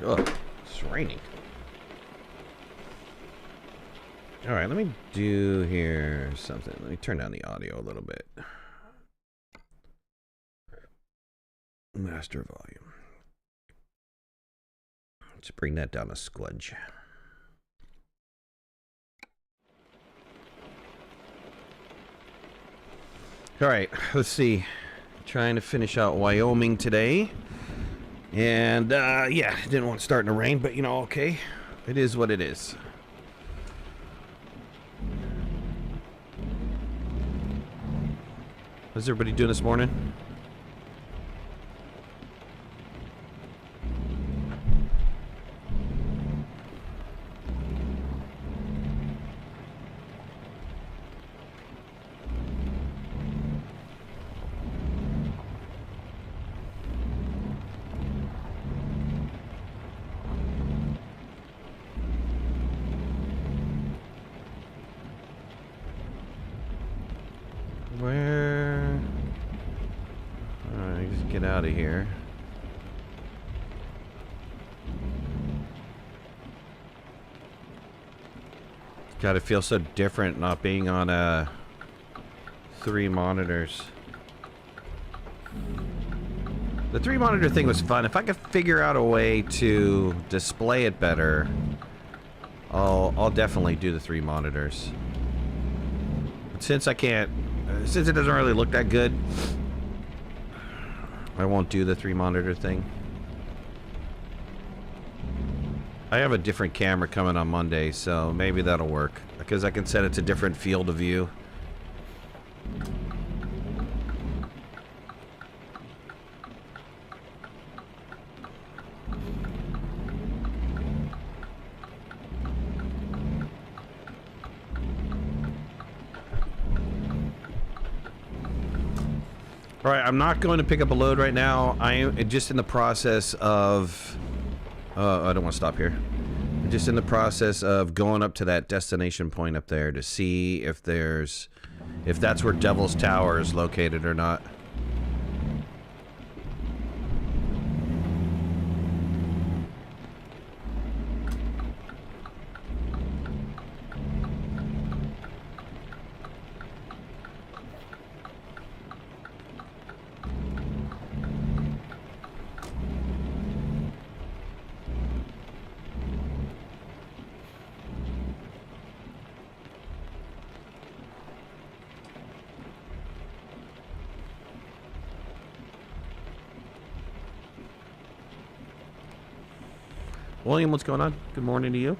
Oh, it's raining. Alright, let me do here something. Let me turn down the audio a little bit. Master volume. Let's bring that down a squudge. Alright, let's see. Trying to finish out Wyoming today. And, yeah, didn't want to start in the rain, but, you know, okay. It is what it is. How's everybody doing this morning? Where? Alright, just get out of here. God, it feels so different not being on 3 monitors. The 3 monitor thing was fun. If I could figure out a way to display it better, I'll definitely do the 3 monitors. But since I can't, since it doesn't really look that good, I won't do the 3 monitor thing. I have a different camera coming on Monday, so maybe that'll work. Because I can set it to different field of view. Alright, I'm not going to pick up a load right now. I am just in the process of... I don't want to stop here. I'm just in the process of going up to that destination point up there to see if there's... if that's where Devil's Tower is located or not. William, what's going on? Good morning to you.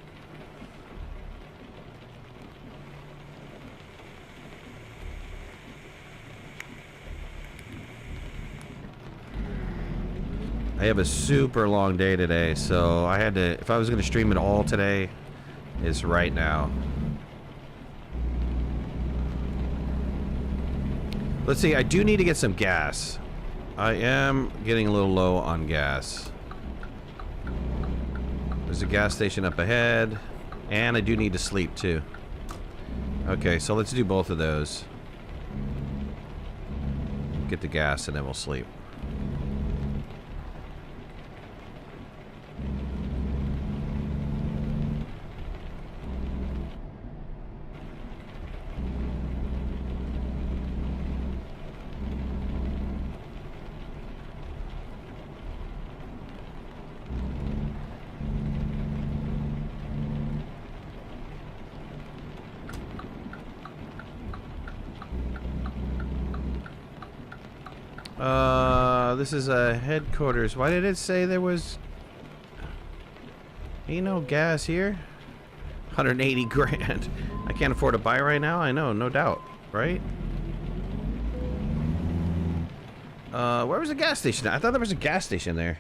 I have a super long day today, so I had to, if I was going to stream it all today, it's right now. Let's see, I do need to get some gas. I am getting a little low on gas. There's a gas station up ahead, and I do need to sleep too. Okay, so let's do both of those. Get the gas and then we'll sleep. This is a headquarters. Why did it say there was... ain't no gas here? 180 grand. I can't afford to buy right now? I know, no doubt. Right? Where was the gas station? I thought there was a gas station there.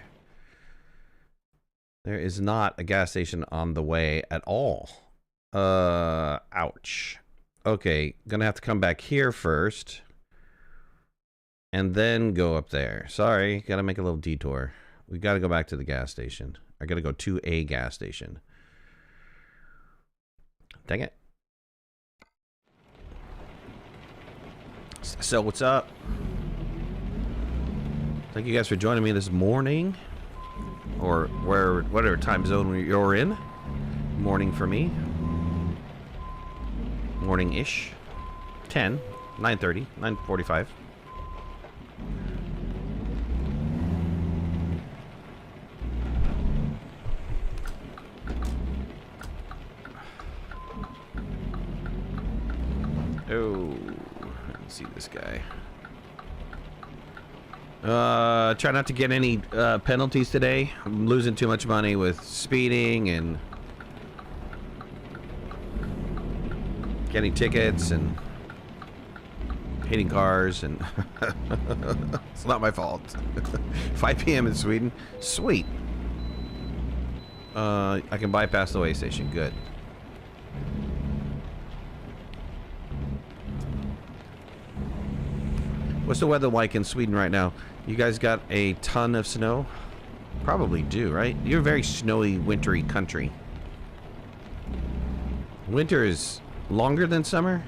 There is not a gas station on the way at all. Ouch. Okay, gonna have to come back here first. And then go up there. Sorry, gotta make a little detour. We gotta go back to the gas station. I gotta go to a gas station. Dang it. So, what's up? Thank you guys for joining me this morning. or whatever time zone you're in. Morning for me. Morning-ish. 10, 9:30, 9:45. Oh, let's see this guy. Try not to get any penalties today. I'm losing too much money with speeding and getting tickets and hitting cars, and it's not my fault. 5 p.m. in Sweden. Sweet. I can bypass the way station. Good. What's the weather like in Sweden right now? You guys got a ton of snow? Probably do, right? You're a very snowy, wintry country. Winter is longer than summer?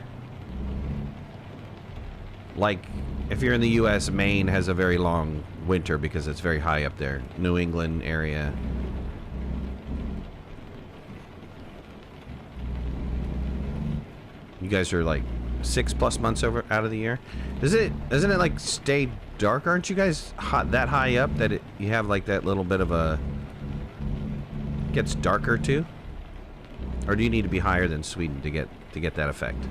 Like, if you're in the U.S., Maine has a very long winter because it's very high up there. New England area. You guys are like 6+ months out of the year. Doesn't it like stay dark? Aren't you guys that high up that you have like that little bit of a gets darker too? Or do you need to be higher than Sweden to get that effect?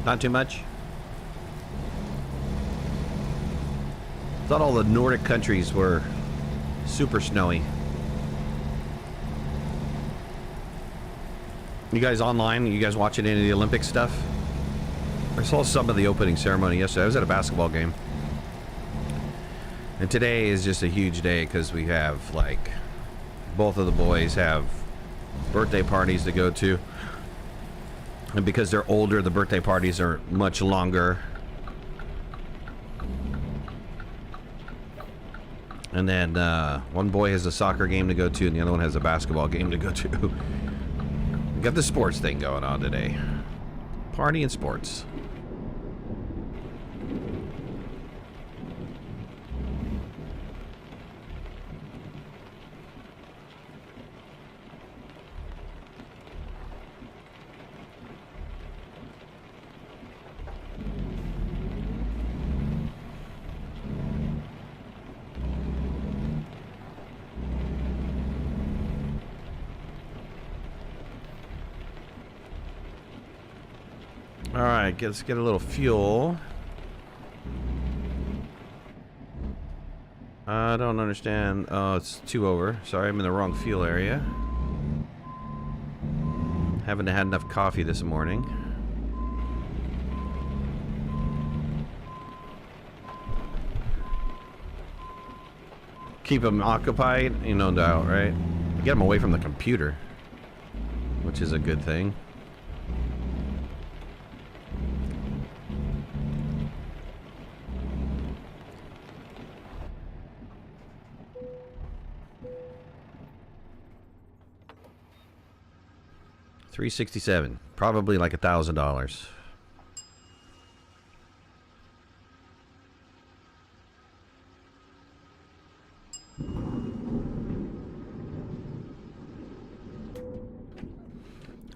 Not too much? Thought all the Nordic countries were super snowy. You guys online? You guys watching any of the Olympic stuff? I saw some of the opening ceremony yesterday. I was at a basketball game. And today is just a huge day because we have, like, both of the boys have birthday parties to go to. And because they're older, the birthday parties are much longer. And then one boy has a soccer game to go to, and the other one has a basketball game to go to. We got the sports thing going on today. Party and sports. Alright, let's get a little fuel. I don't understand. Oh, it's 2 over. Sorry, I'm in the wrong fuel area. Haven't had enough coffee this morning. Keep them occupied, no doubt, right? Get them away from the computer, which is a good thing. $367, probably like $1,000.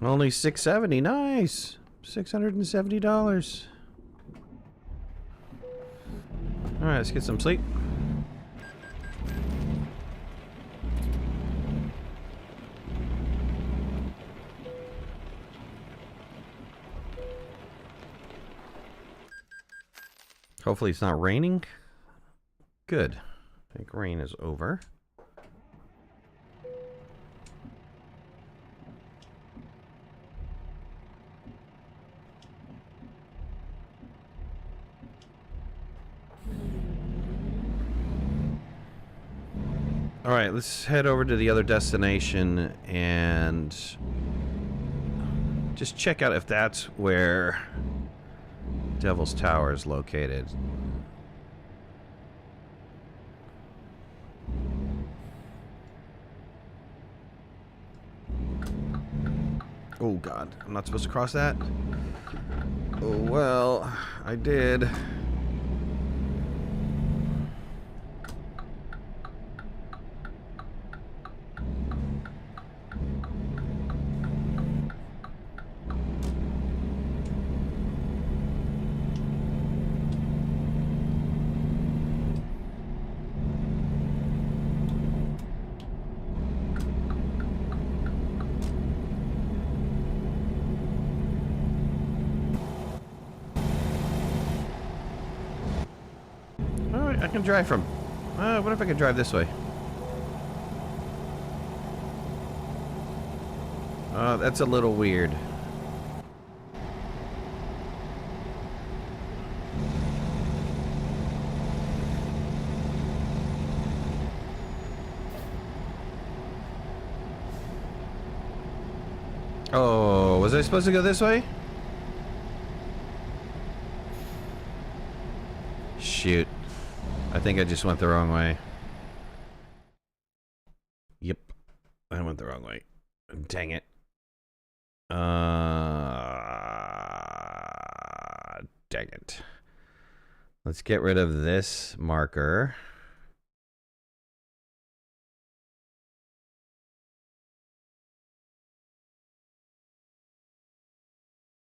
Only $670, nice. $670. All right, let's get some sleep. Hopefully it's not raining. Good. I think rain is over. All right, let's head over to the other destination and just check out if that's where Devil's Tower is located. Oh God, I'm not supposed to cross that? Oh well, I did. Alright, I can drive from... what if I could drive this way? That's a little weird. Oh, was I supposed to go this way? Shoot. I think I just went the wrong way. Yep. I went the wrong way. Dang it. Dang it. Let's get rid of this marker.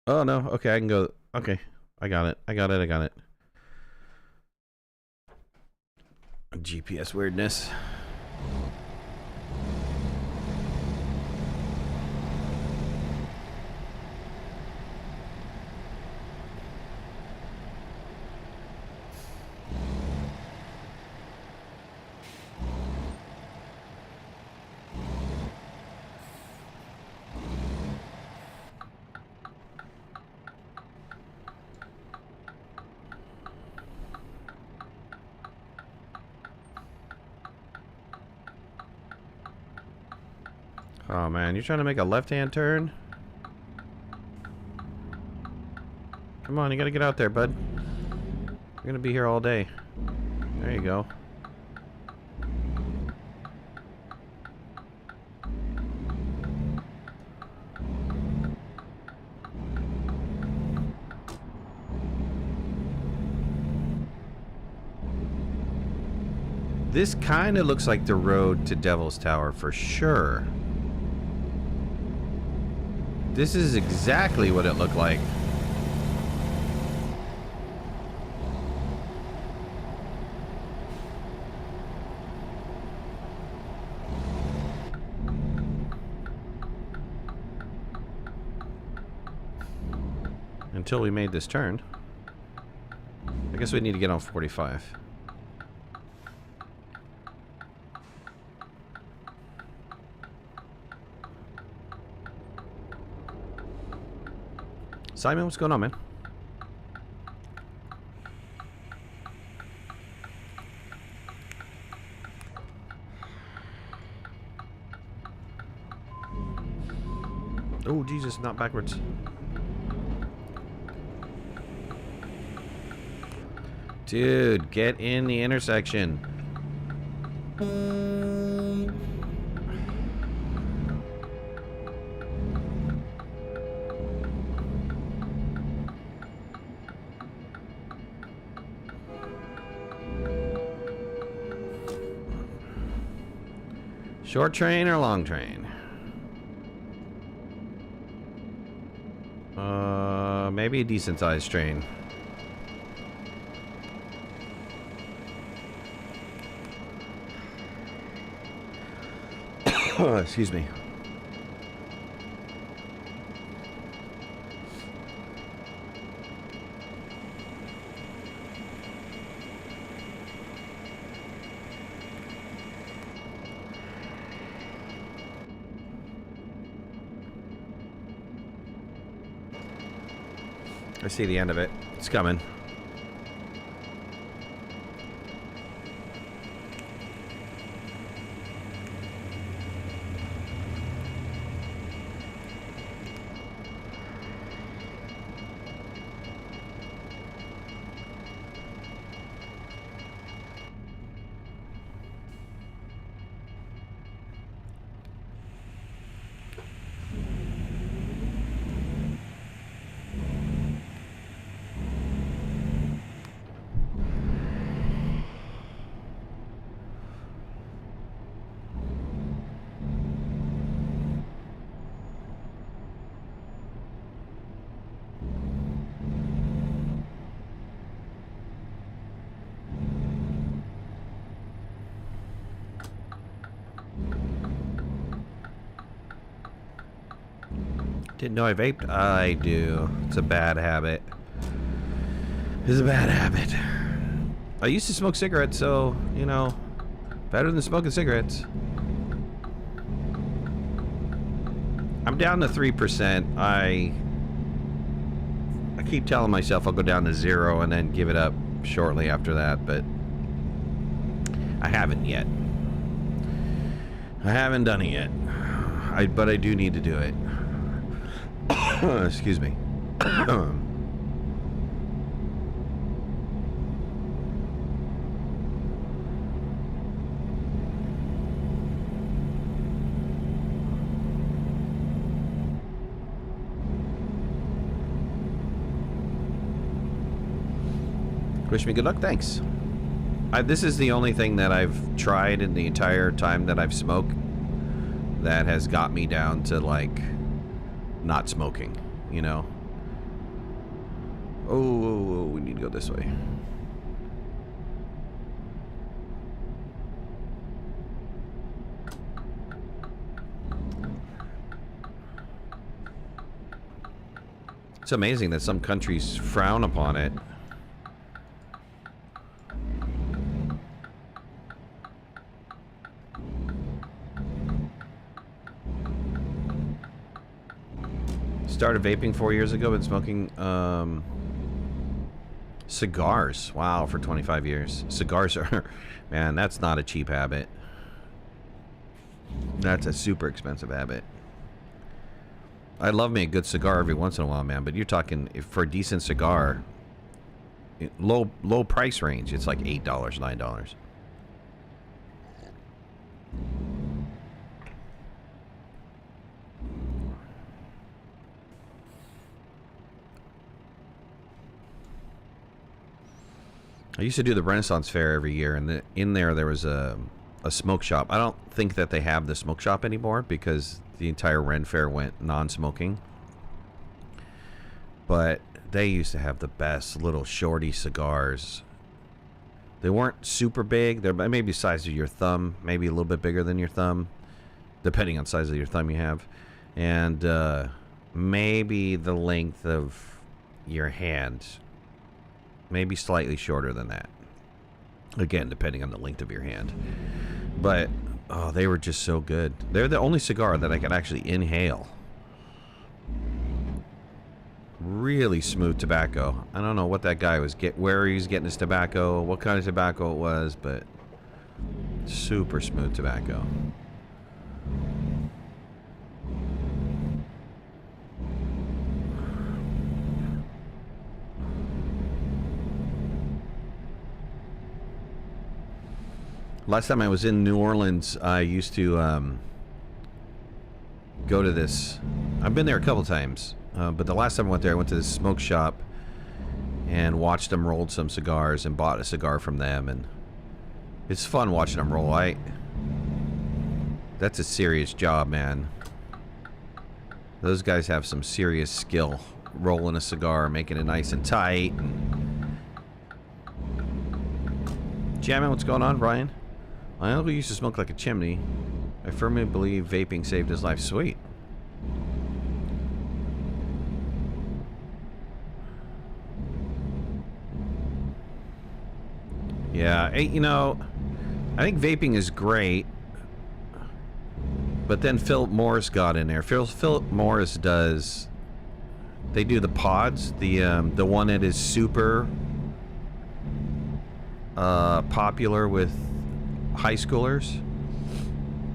Oh, no. Okay, I can go. Okay. I got it. I got it. I got it. GPS weirdness. Oh man, you're trying to make a left-hand turn? Come on, you gotta get out there, bud. You're gonna be here all day. There you go. This kind of looks like the road to Devil's Tower for sure. This is exactly what it looked like. Until we made this turn. I guess we need to get on 45. Simon, what's going on, man? Oh, Jesus, not backwards. Dude, get in the intersection. Short train or long train? Maybe a decent sized train. Excuse me. I see the end of it. It's coming. Didn't know I vaped? I do. It's a bad habit. It's a bad habit. I used to smoke cigarettes, so, you know, better than smoking cigarettes. I'm down to 3%. I keep telling myself I'll go down to 0 and then give it up shortly after that, but I haven't yet. I haven't done it yet. But I do need to do it. Excuse me. Wish me good luck. Thanks. This is the only thing that I've tried in the entire time that I've smoked that has got me down to, like, not smoking, you know? Oh, we need to go this way. It's amazing that some countries frown upon it. Started vaping 4 years ago, been smoking cigars. Wow, for 25 years. Cigars are, man, that's not a cheap habit. That's a super expensive habit. I love me a good cigar every once in a while, man, but you're talking, for a decent cigar, low price range, it's like $8, $9. I used to do the Renaissance Fair every year, and in there was a smoke shop. I don't think that they have the smoke shop anymore because the entire Ren Fair went non-smoking. But they used to have the best little shorty cigars. They weren't super big. They're maybe the size of your thumb, maybe a little bit bigger than your thumb, depending on the size of your thumb you have. And maybe the length of your hand. Maybe slightly shorter than that. Again, depending on the length of your hand. But, oh, they were just so good. They're the only cigar that I can actually inhale. Really smooth tobacco. I don't know what that guy was where he was getting his tobacco, what kind of tobacco it was, but super smooth tobacco. Last time I was in New Orleans, I used to go to this. I've been there a couple times, but the last time I went there, I went to this smoke shop and watched them roll some cigars and bought a cigar from them. And it's fun watching them roll. That's a serious job, man. Those guys have some serious skill rolling a cigar, making it nice and tight. Jamming, what's going on, Brian? My uncle used to smoke like a chimney. I firmly believe vaping saved his life. Sweet. Yeah, you know, I think vaping is great, but then Philip Morris got in there. Philip Morris does They do the pods. The one that is super popular with high schoolers,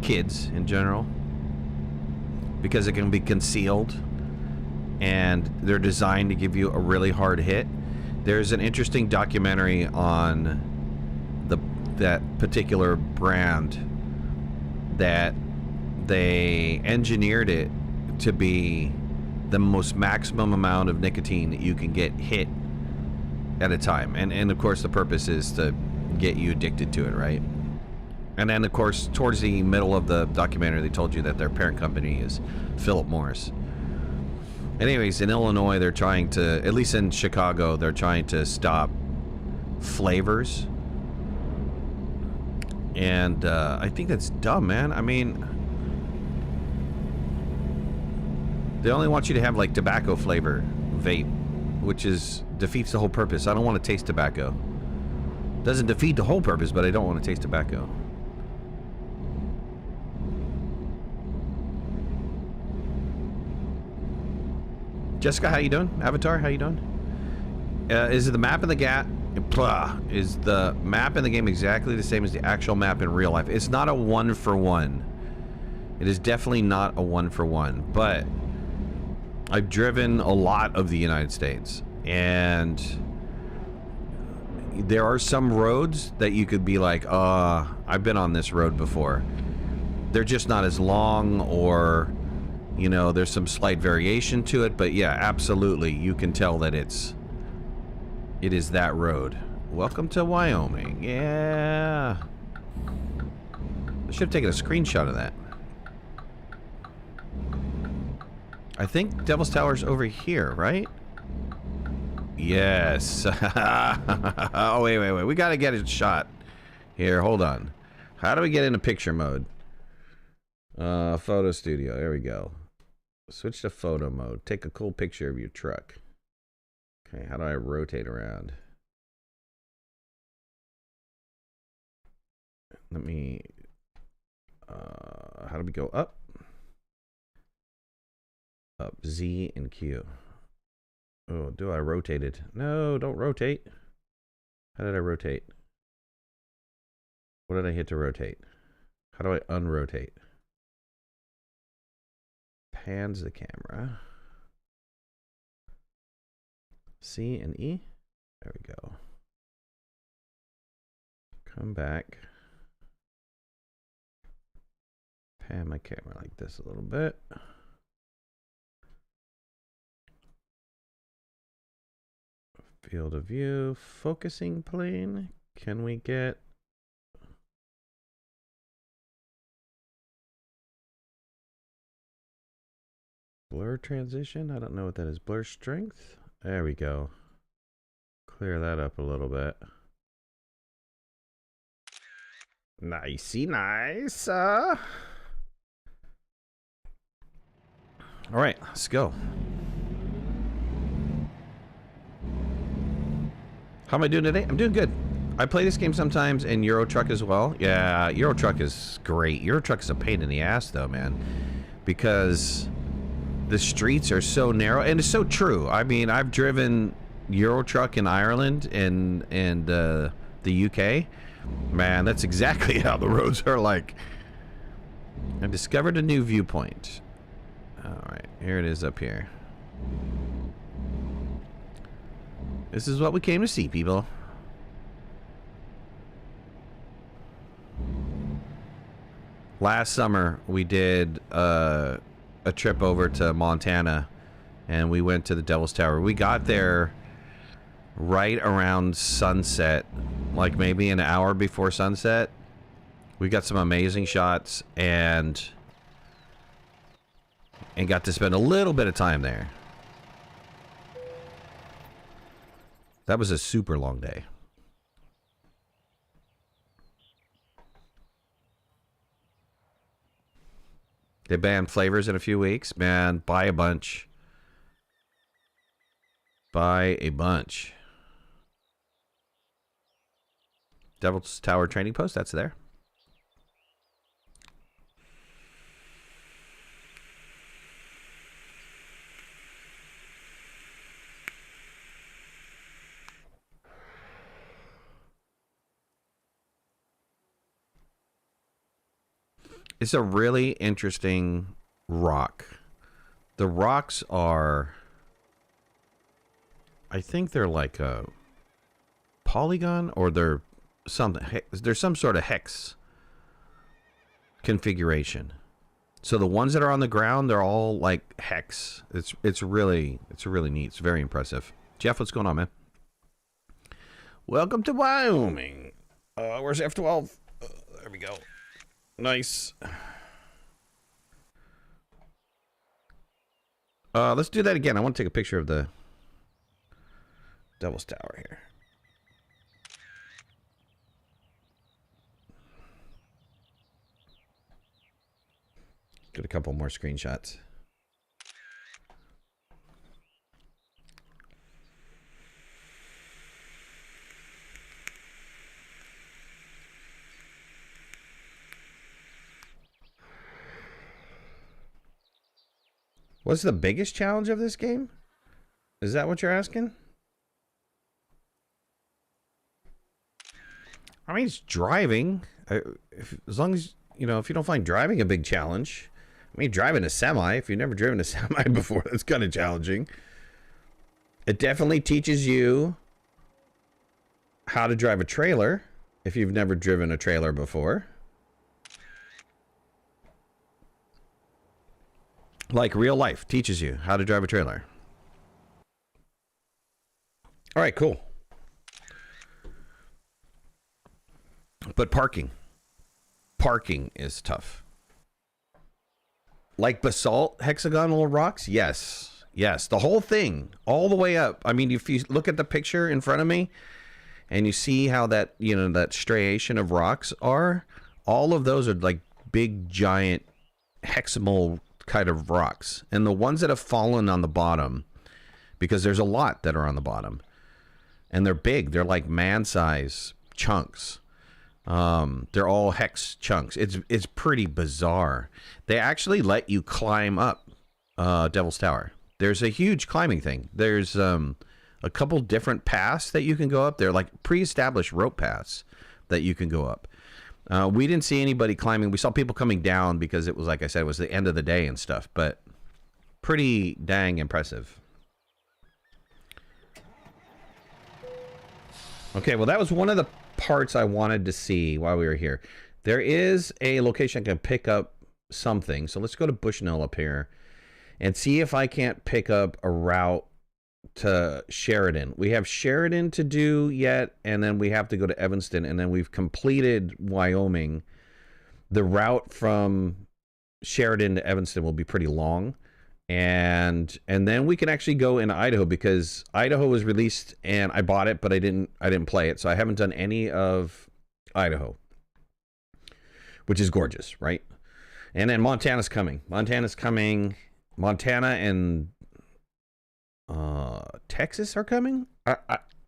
kids in general, because it can be concealed and they're designed to give you a really hard hit. There's an interesting documentary on that particular brand that they engineered it to be the most maximum amount of nicotine that you can get hit at a time. And of course the purpose is to get you addicted to it, right? And then of course towards the middle of the documentary they told you that their parent company is Philip Morris. Anyways, in Illinois they're trying to, at least in Chicago, they're trying to stop flavors. And I think that's dumb, man. I mean, they only want you to have like tobacco flavor vape, which defeats the whole purpose. I don't want to taste tobacco. Doesn't defeat the whole purpose, but I don't want to taste tobacco. Jessica, how you doing? Avatar, how you doing? Is the map in the is the map in the game exactly the same as the actual map in real life? It's not a 1-for-1. It is definitely not a 1-for-1, but I've driven a lot of the United States, and there are some roads that you could be like, I've been on this road before. They're just not as long, or, you know, there's some slight variation to it, but yeah, absolutely, you can tell that it is that road. Welcome to Wyoming. Yeah. I should have taken a screenshot of that. I think Devil's Tower's over here, right? Yes. Oh, wait. We gotta get a shot. Here, hold on. How do we get into picture mode? Photo studio. There we go. Switch to photo mode. Take a cool picture of your truck. Okay, how do I rotate around? Let me... how do we go up? Up, Z and Q. Oh, do I rotate it? No, don't rotate. How did I rotate? What did I hit to rotate? How do I unrotate? Pans the camera. C and E. There we go. Come back. Pan my camera like this a little bit. Field of view, focusing plane. Can we get... blur transition? I don't know what that is. Blur strength? There we go. Clear that up a little bit. Nicey nice. All right, let's go. How am I doing today? I'm doing good. I play this game sometimes in Euro Truck as well. Yeah, Euro Truck is great. Euro Truck is a pain in the ass though, man. Because the streets are so narrow, and it's so true. I mean, I've driven Euro Truck in Ireland and the UK. Man, that's exactly how the roads are like. I discovered a new viewpoint. All right, here it is up here. This is what we came to see, people. Last summer, we did a trip over to Montana, and we went to the Devil's Tower. We got there right around sunset, like maybe an hour before sunset. We got some amazing shots, and got to spend a little bit of time there. That was a super long day. They banned flavors in a few weeks. Man, buy a bunch. Buy a bunch. Devil's Tower Training Post, that's there. It's a really interesting rock. The rocks are, I think they're like a polygon, or they're something. There's some sort of hex configuration. So the ones that are on the ground, they're all like hex. It's really neat. It's very impressive. Jeff, what's going on, man? Welcome to Wyoming. Where's F12? There we go. Nice. Let's do that again. I want to take a picture of the Devil's Tower here. Get a couple more screenshots. What's the biggest challenge of this game? Is that what you're asking? I mean, it's driving. As long as, you know, if you don't find driving a big challenge. I mean, driving a semi, if you've never driven a semi before, that's kind of challenging. It definitely teaches you how to drive a trailer if you've never driven a trailer before. Like real life teaches you how to drive a trailer. All right, cool. But parking is tough. Like basalt hexagonal rocks? Yes. Yes. The whole thing, all the way up. I mean, if you look at the picture in front of me and you see how that, you know, that striation of rocks are, all of those are like big, giant hexagonal kind of rocks. And the ones that have fallen on the bottom, because there's a lot that are on the bottom, and they're big. They're like man-size chunks. They're all hex chunks. It's pretty bizarre. They actually let you climb up Devil's Tower. There's a huge climbing thing. There's a couple different paths that you can go up. They're like pre-established rope paths that you can go up. We didn't see anybody climbing. We saw people coming down because it was, like I said, it was the end of the day and stuff, but pretty dang impressive. Okay, well, that was one of the parts I wanted to see while we were here. There is a location I can pick up something. So let's go to Bushnell up here and see if I can't pick up a route to Sheridan. We have Sheridan to do yet, and then we have to go to Evanston, and then we've completed Wyoming. The route from Sheridan to Evanston will be pretty long. And then we can actually go into Idaho, because Idaho was released and I bought it, but I didn't play it. So I haven't done any of Idaho, which is gorgeous, right? And then Montana's coming. Montana and Texas are coming.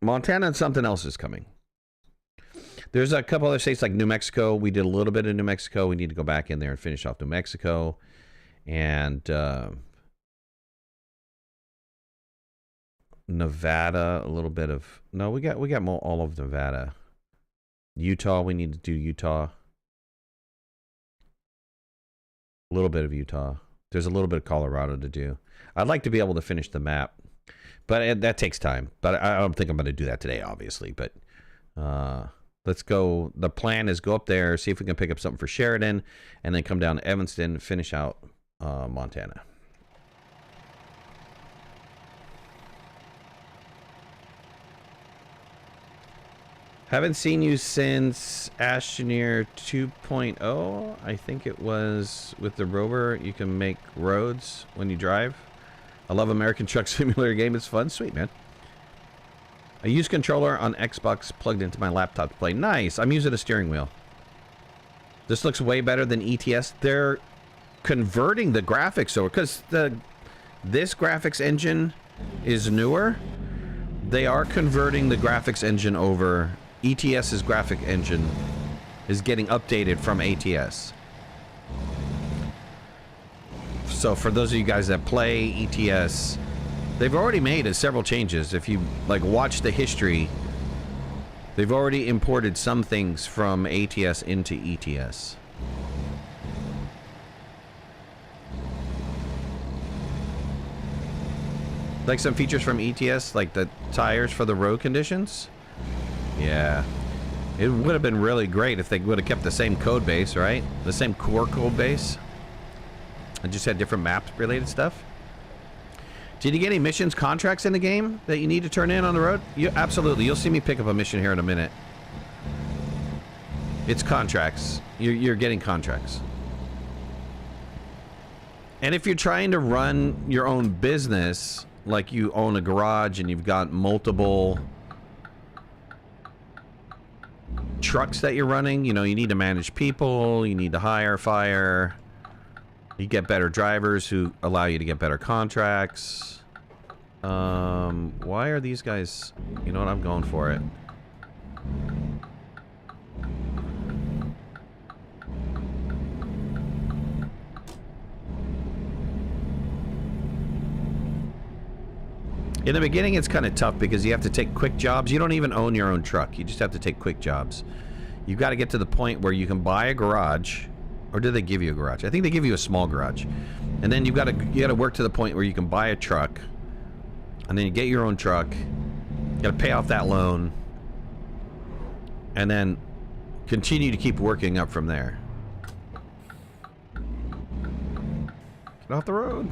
Montana and something else is coming. There's a couple other states like New Mexico. We did a little bit of New Mexico. We need to go back in there and finish off New Mexico. And Nevada, a little bit of, no, we got all of Nevada. Utah, we need to do Utah. A little bit of Utah. There's a little bit of Colorado to do. I'd like to be able to finish the map, but that takes time. But I don't think I'm going to do that today, obviously. But let's go. The plan is go up there, see if we can pick up something for Sheridan, and then come down to Evanston, finish out Montana. Haven't seen you since Astroneer 2.0. I think it was with the rover. You can make roads when you drive. I love American Truck Simulator game. It's fun. Sweet, man. I use controller on Xbox plugged into my laptop to play. Nice. I'm using a steering wheel. This looks way better than ETS. They're converting the graphics over, because this graphics engine is newer. They are converting the graphics engine over. ETS's graphic engine is getting updated from ATS. So for those of you guys that play ETS, they've already made several changes. If you like watch the history, they've already imported some things from ATS into ETS. Like some features from ETS, like the tires for the road conditions. Yeah. It would have been really great if they would have kept the same code base, right? The same core code base. And just had different map-related stuff. Did you get any missions, contracts in the game that you need to turn in on the road? Absolutely. You'll see me pick up a mission here in a minute. It's contracts. You're getting contracts. And if you're trying to run your own business, like you own a garage and you've got multiple trucks that you're running, you know, you need to manage people, you need to hire, fire, you get better drivers who allow you to get better contracts. Why are these guys, you know what, I'm going for it. In the beginning, it's kind of tough because you have to take quick jobs. You don't even own your own truck. You just have to take quick jobs. You've got to get to the point where you can buy a garage, or do they give you a garage? I think they give you a small garage, and then you got to work to the point where you can buy a truck, and then you get your own truck. You got to pay off that loan, and then continue to keep working up from there. Get off the road.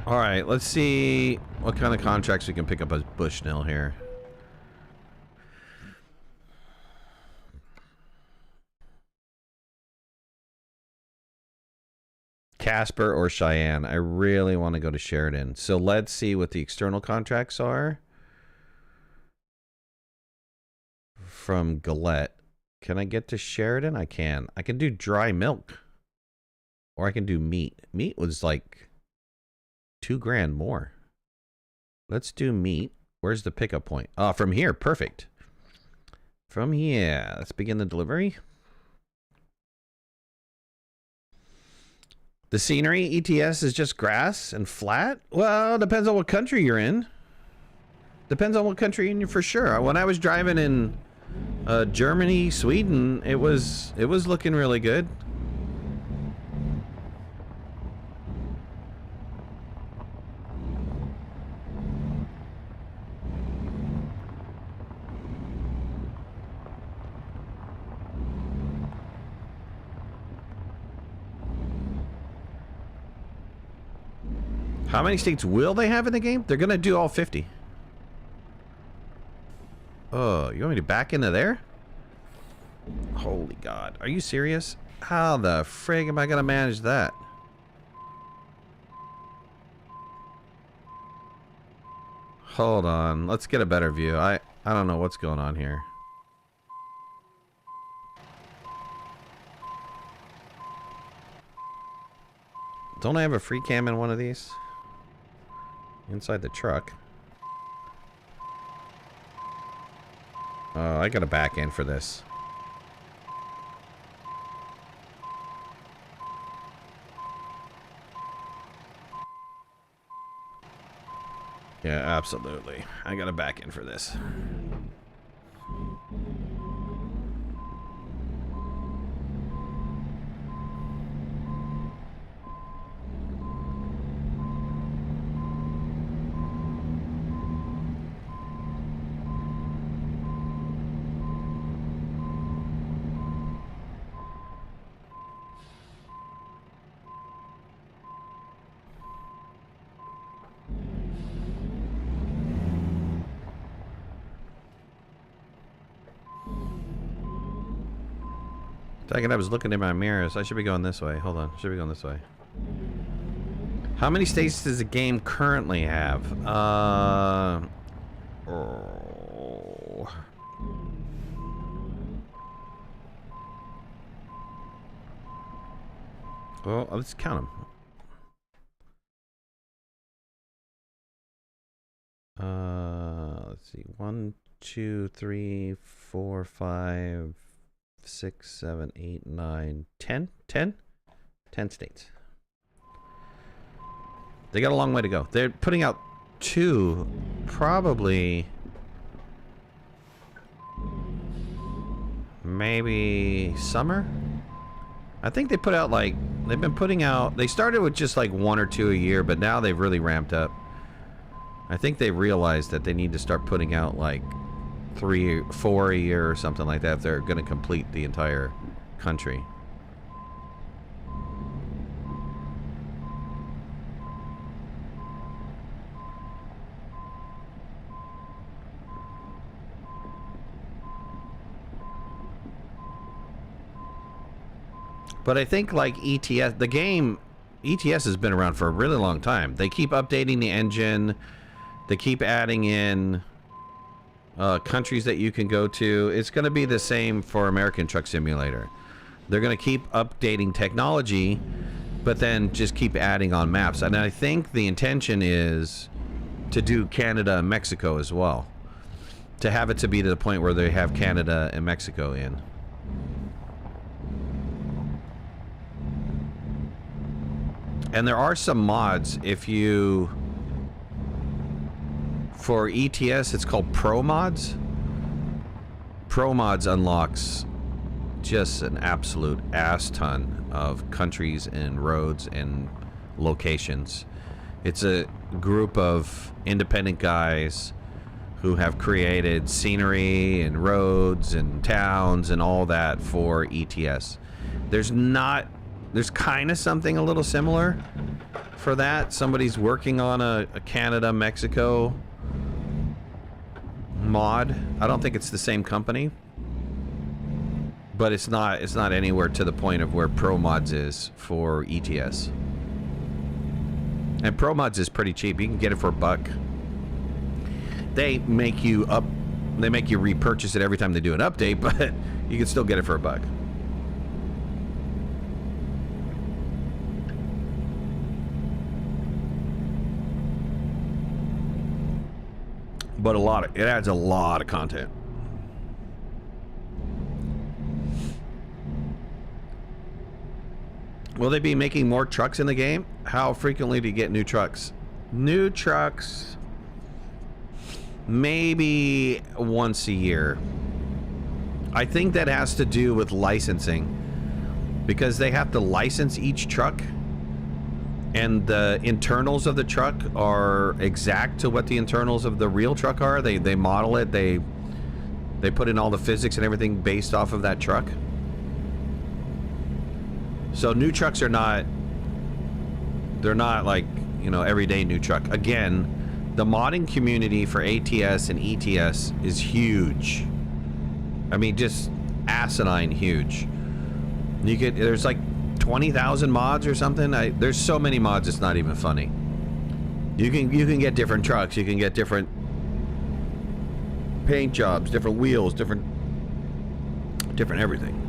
All right, let's see what kind of contracts we can pick up as Bushnell here. Casper or Cheyenne. I really want to go to Sheridan. So let's see what the external contracts are. From Gillette. Can I get to Sheridan? I can. I can do dry milk. Or I can do meat. Meat was like $2 grand more. Let's do meat. Where's the pickup point? Oh, from here. Perfect. From here. Let's begin the delivery. The scenery, ETS, is just grass and flat? Well, depends on what country you're in. Depends on what country you're in for sure. When I was driving in Germany, Sweden, it was looking really good. How many states will they have in the game? They're gonna do all 50. Oh, you want me to back into there? Holy God. Are you serious? How the frig am I gonna manage that? Hold on. Let's get a better view. I don't know what's going on here. Don't I have a free cam in one of these? Inside the truck. Oh, I gotta back in for this. Yeah, absolutely. I gotta back in for this. I was looking in my mirrors. I should be going this way. Hold on. Should be going this way. How many states does the game currently have? Oh. Well, let's count them. Let's see. 1, 2, 3, 4, 5, 6, 7, 8, 9, 10? 10 states. They got a long way to go. They're putting out 2, probably. maybe summer. I think they put out like, they've been putting out, they started with just like 1 or 2 a year, but now they've really ramped up. I think they realized that they need to start putting out like 3, 4 a year or something like that if they're going to complete the entire country. But I think like ETS, the game, ETS has been around for a really long time. They keep updating the engine. They keep adding in countries that you can go to. It's going to be the same for American Truck Simulator. They're going to keep updating technology, but then just keep adding on maps. And I think the intention is to do Canada and Mexico as well. To have it to be to the point where they have Canada and Mexico in. And there are some mods if you... For ETS, it's called Pro Mods. Pro Mods unlocks just an absolute ass ton of countries and roads and locations. It's a group of independent guys who have created scenery and roads and towns and all that for ETS. There's kind of something a little similar for that. Somebody's working on a Canada, Mexico mod. I don't think it's the same company, but it's not anywhere to the point of where Pro Mods is for ETS. And Pro Mods is pretty cheap. You can get it for $1. They make you repurchase it every time they do an update, but you can still get it for $1. But it adds a lot of content. Will they be making more trucks in the game? How frequently do you get new trucks? New trucks, maybe once a year. I think that has to do with licensing, because they have to license each truck. And the internals of the truck are exact to what the internals of the real truck are. They model it. They put in all the physics and everything based off of that truck. So new trucks are not... They're not like, you know, everyday new truck. Again, the modding community for ATS and ETS is huge. I mean, just asinine huge. There's like 20,000 mods or something. There's so many mods, it's not even funny. You can get different trucks, you can get different paint jobs, different wheels, different everything.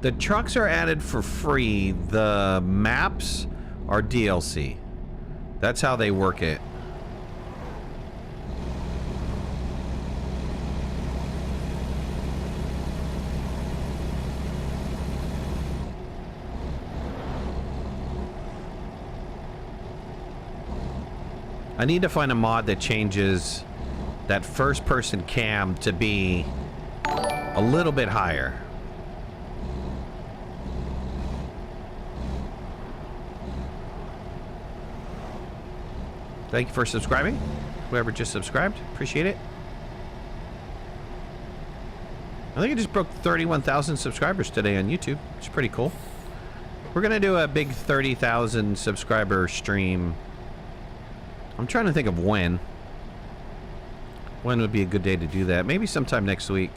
The trucks are added for free. The maps are DLC. That's how they work it. I need to find a mod that changes that first-person cam to be a little bit higher. Thank you for subscribing. Whoever just subscribed, appreciate it. I think I just broke 31,000 subscribers today on YouTube, which is pretty cool. We're gonna do a big 30,000 subscriber stream. I'm trying to think of when. When would be a good day to do that? Maybe sometime next week.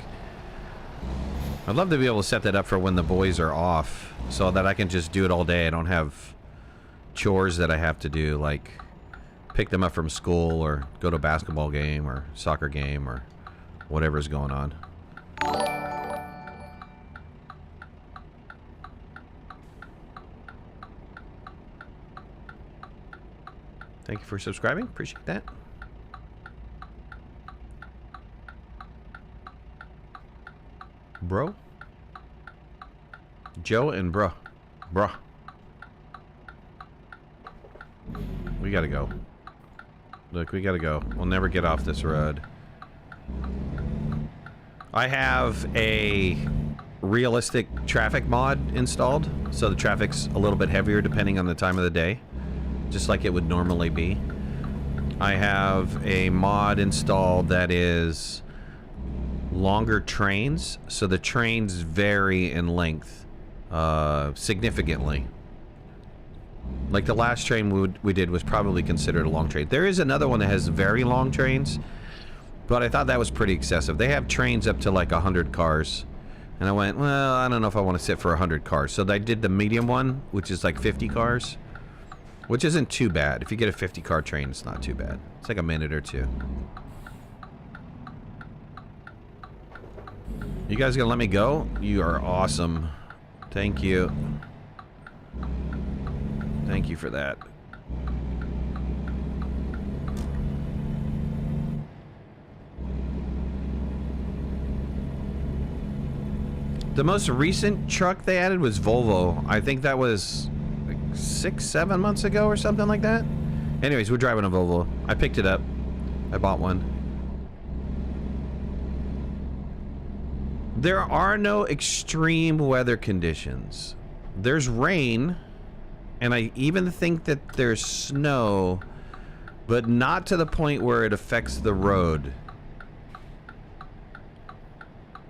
I'd love to be able to set that up for when the boys are off, so that I can just do it all day. I don't have chores that I have to do, like pick them up from school or go to a basketball game or soccer game or whatever's going on. Thank you for subscribing. Appreciate that. Bro. Joe and bruh. Bruh. We gotta go. Look, we gotta go. We'll never get off this road. I have a realistic traffic mod installed, so the traffic's a little bit heavier depending on the time of the day, just like it would normally be. I have a mod installed that is longer trains, so the trains vary in length significantly. Like the last train we did was probably considered a long train. There is another one that has very long trains, but I thought that was pretty excessive. They have trains up to like 100 cars. And I went, well, I don't know if I want to sit for 100 cars. So I did the medium one, which is like 50 cars. Which isn't too bad. If you get a 50-car train, it's not too bad. It's like a minute or two. You guys gonna let me go? You are awesome. Thank you. Thank you for that. The most recent truck they added was Volvo. I think that was like 6-7 months ago or something like that. Anyways, we're driving a Volvo. I picked it up. I bought one. There are no extreme weather conditions. There's rain, and I even think that there's snow, but not to the point where it affects the road.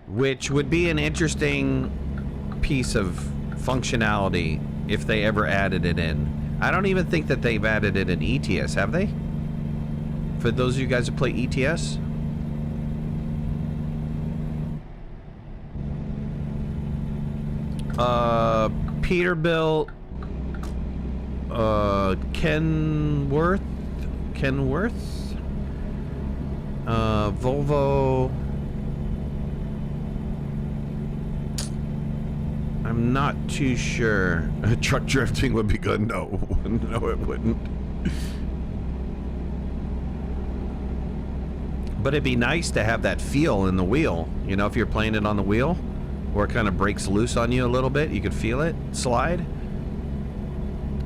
Which would be an interesting piece of functionality if they ever added it in. I don't even think that they've added it in ETS, have they? For those of you guys who play ETS? Peterbilt, Kenworth, Volvo. I'm not too sure. Truck drifting would be good. No, no, it wouldn't. But it'd be nice to have that feel in the wheel. You know, if you're playing it on the wheel, where it kind of breaks loose on you a little bit, you could feel it slide.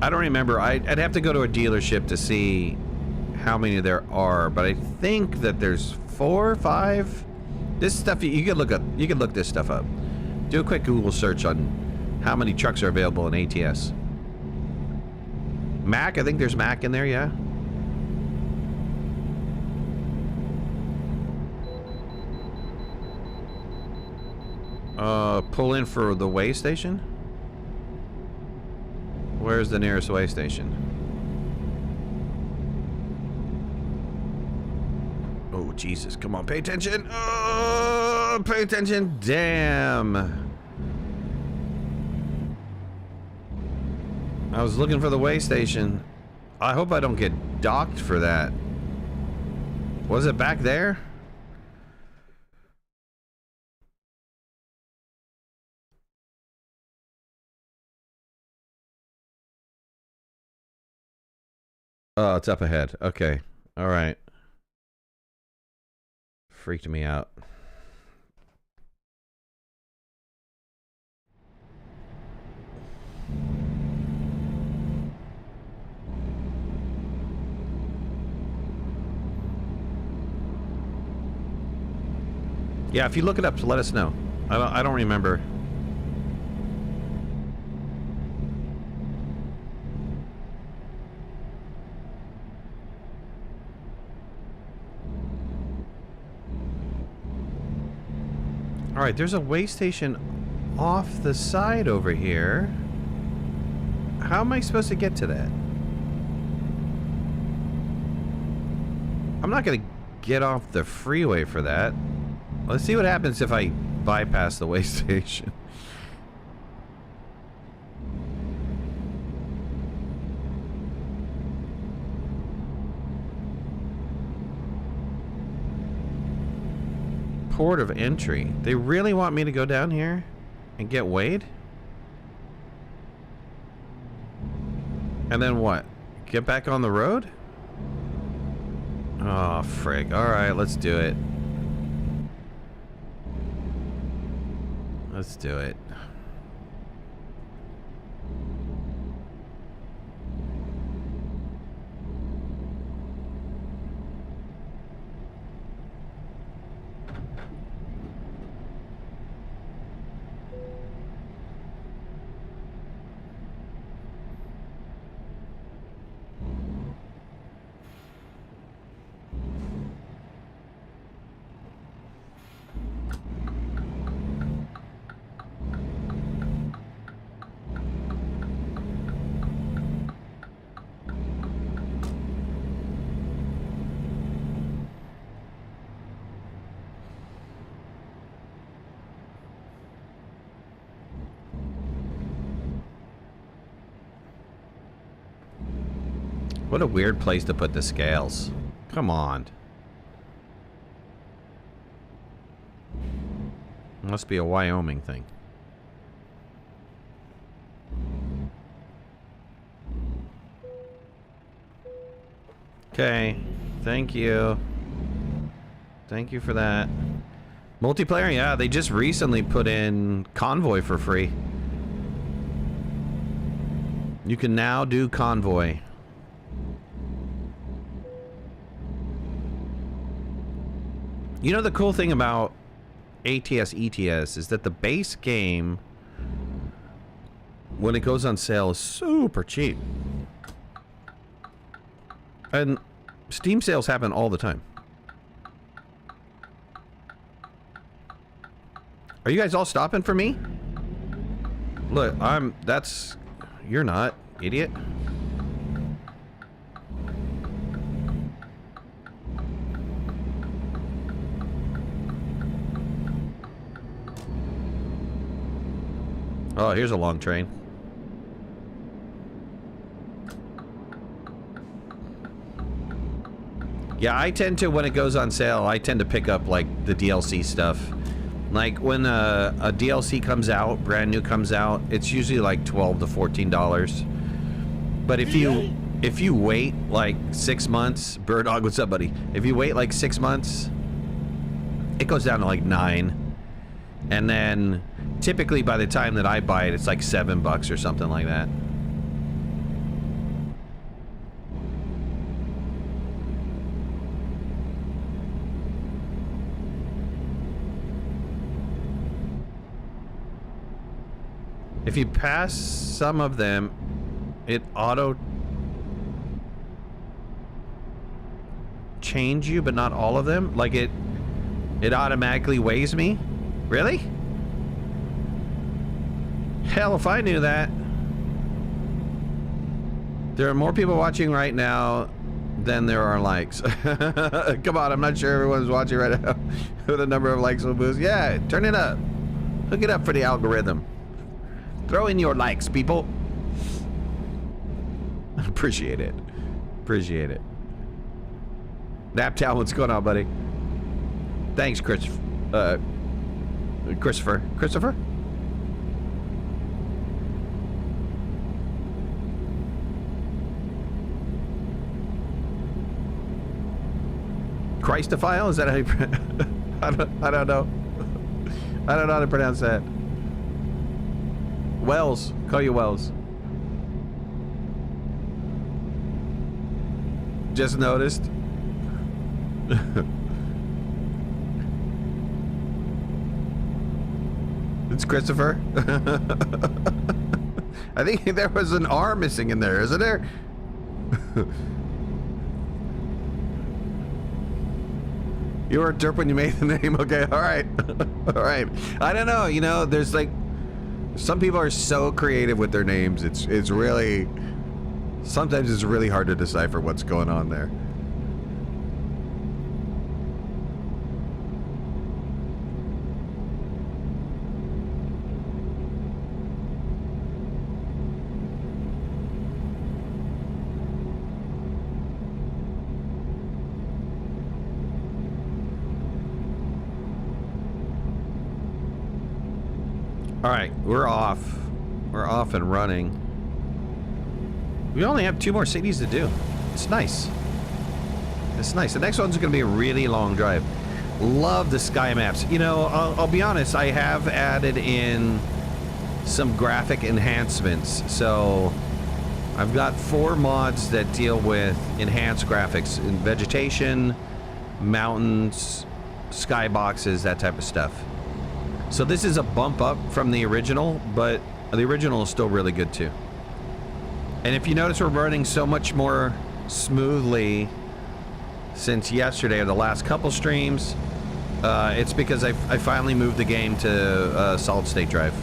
I don't remember. I'd have to go to a dealership to see how many there are, but I think that there's 4 or 5. This stuff you could look up. You could look this stuff up. Do a quick Google search on how many trucks are available in ATS. Mac, I think there's Mac in there, yeah. Pull in for the way station? Where's the nearest way station? Oh, Jesus, come on, pay attention. Oh, pay attention, damn. I was looking for the way station. I hope I don't get docked for that. Was it back there? Oh, it's up ahead. Okay. All right. Freaked me out. Yeah, if you look it up, let us know. I don't remember. All right, there's a way station off the side over here. How am I supposed to get to that? I'm not gonna get off the freeway for that. Let's see what happens if I bypass the way station. Port of entry. They really want me to go down here and get weighed? And then what? Get back on the road? Oh, frig. Alright, let's do it. Let's do it. What a weird place to put the scales. Come on. Must be a Wyoming thing. Okay. Thank you. Thank you for that. Multiplayer? Yeah, they just recently put in Convoy for free. You can now do Convoy. You know, the cool thing about ATS ETS is that the base game, when it goes on sale, is super cheap. And Steam sales happen all the time. Are you guys all stopping for me? Look, you're not, idiot. Oh, here's a long train. Yeah, I tend to, when it goes on sale, I tend to pick up, like, the DLC stuff. Like, when a DLC comes out, brand new comes out, it's usually, like, $12 to $14. But if you wait, like, 6 months... Bird Dog, what's up, buddy? If you wait, like, 6 months, it goes down to, like, $9. And then... typically, by the time that I buy it, it's like $7 or something like that. If you pass some of them, it auto change you, but not all of them. Like it automatically weighs me. Really? Hell, if I knew that. There are more people watching right now than there are likes. Come on, I'm not sure everyone's watching right now. The number of likes will boost. Yeah, turn it up. Hook it up for the algorithm. Throw in your likes, people. Appreciate it. Appreciate it. Naptown, what's going on, buddy? Thanks, Christopher. Christopher? Christophile? Is that how you I don't know. I don't know how to pronounce that. Wells. Call you Wells. Just noticed. It's Christopher. I think there was an R missing in there, isn't there? You were a derp when you made the name. Okay, all right. All right. I don't know, you know, there's like some people are so creative with their names. It's really, sometimes it's really hard to decipher what's going on there. All right, we're off. We're off and running. We only have 2 more cities to do. It's nice. It's nice. The next one's going to be a really long drive. Love the sky maps. You know, I'll be honest, I have added in some graphic enhancements. So I've got 4 mods that deal with enhanced graphics in vegetation, mountains, skyboxes, that type of stuff. So this is a bump up from the original, but the original is still really good too. And if you notice, we're running so much more smoothly since yesterday or the last couple streams. It's because I finally moved the game to solid state drive.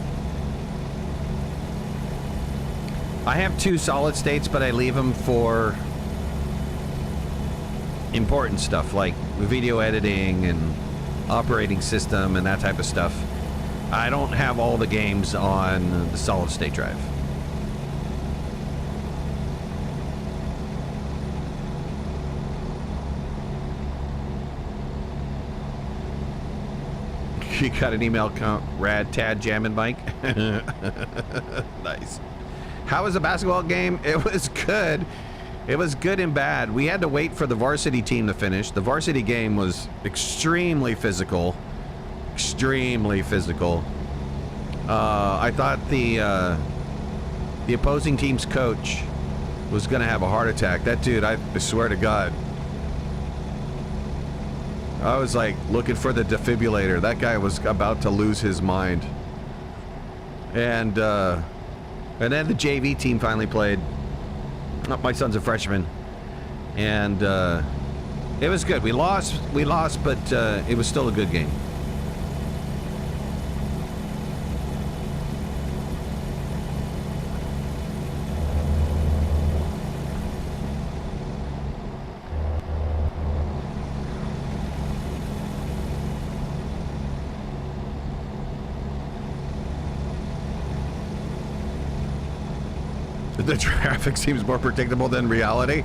I have 2 solid states, but I leave them for important stuff like video editing and operating system and that type of stuff. I don't have all the games on the solid state drive. You got an email count, Rad Tad Jammin' Mike. Nice. How was the basketball game? It was good. It was good and bad. We had to wait for the varsity team to finish. The varsity game was extremely physical. Extremely physical. I thought the opposing team's coach was going to have a heart attack. That dude, I swear to God. I was like looking for the defibrillator. That guy was about to lose his mind. And then the JV team finally played. My son's a freshman. And it was good. We lost, but it was still a good game. The traffic seems more predictable than reality.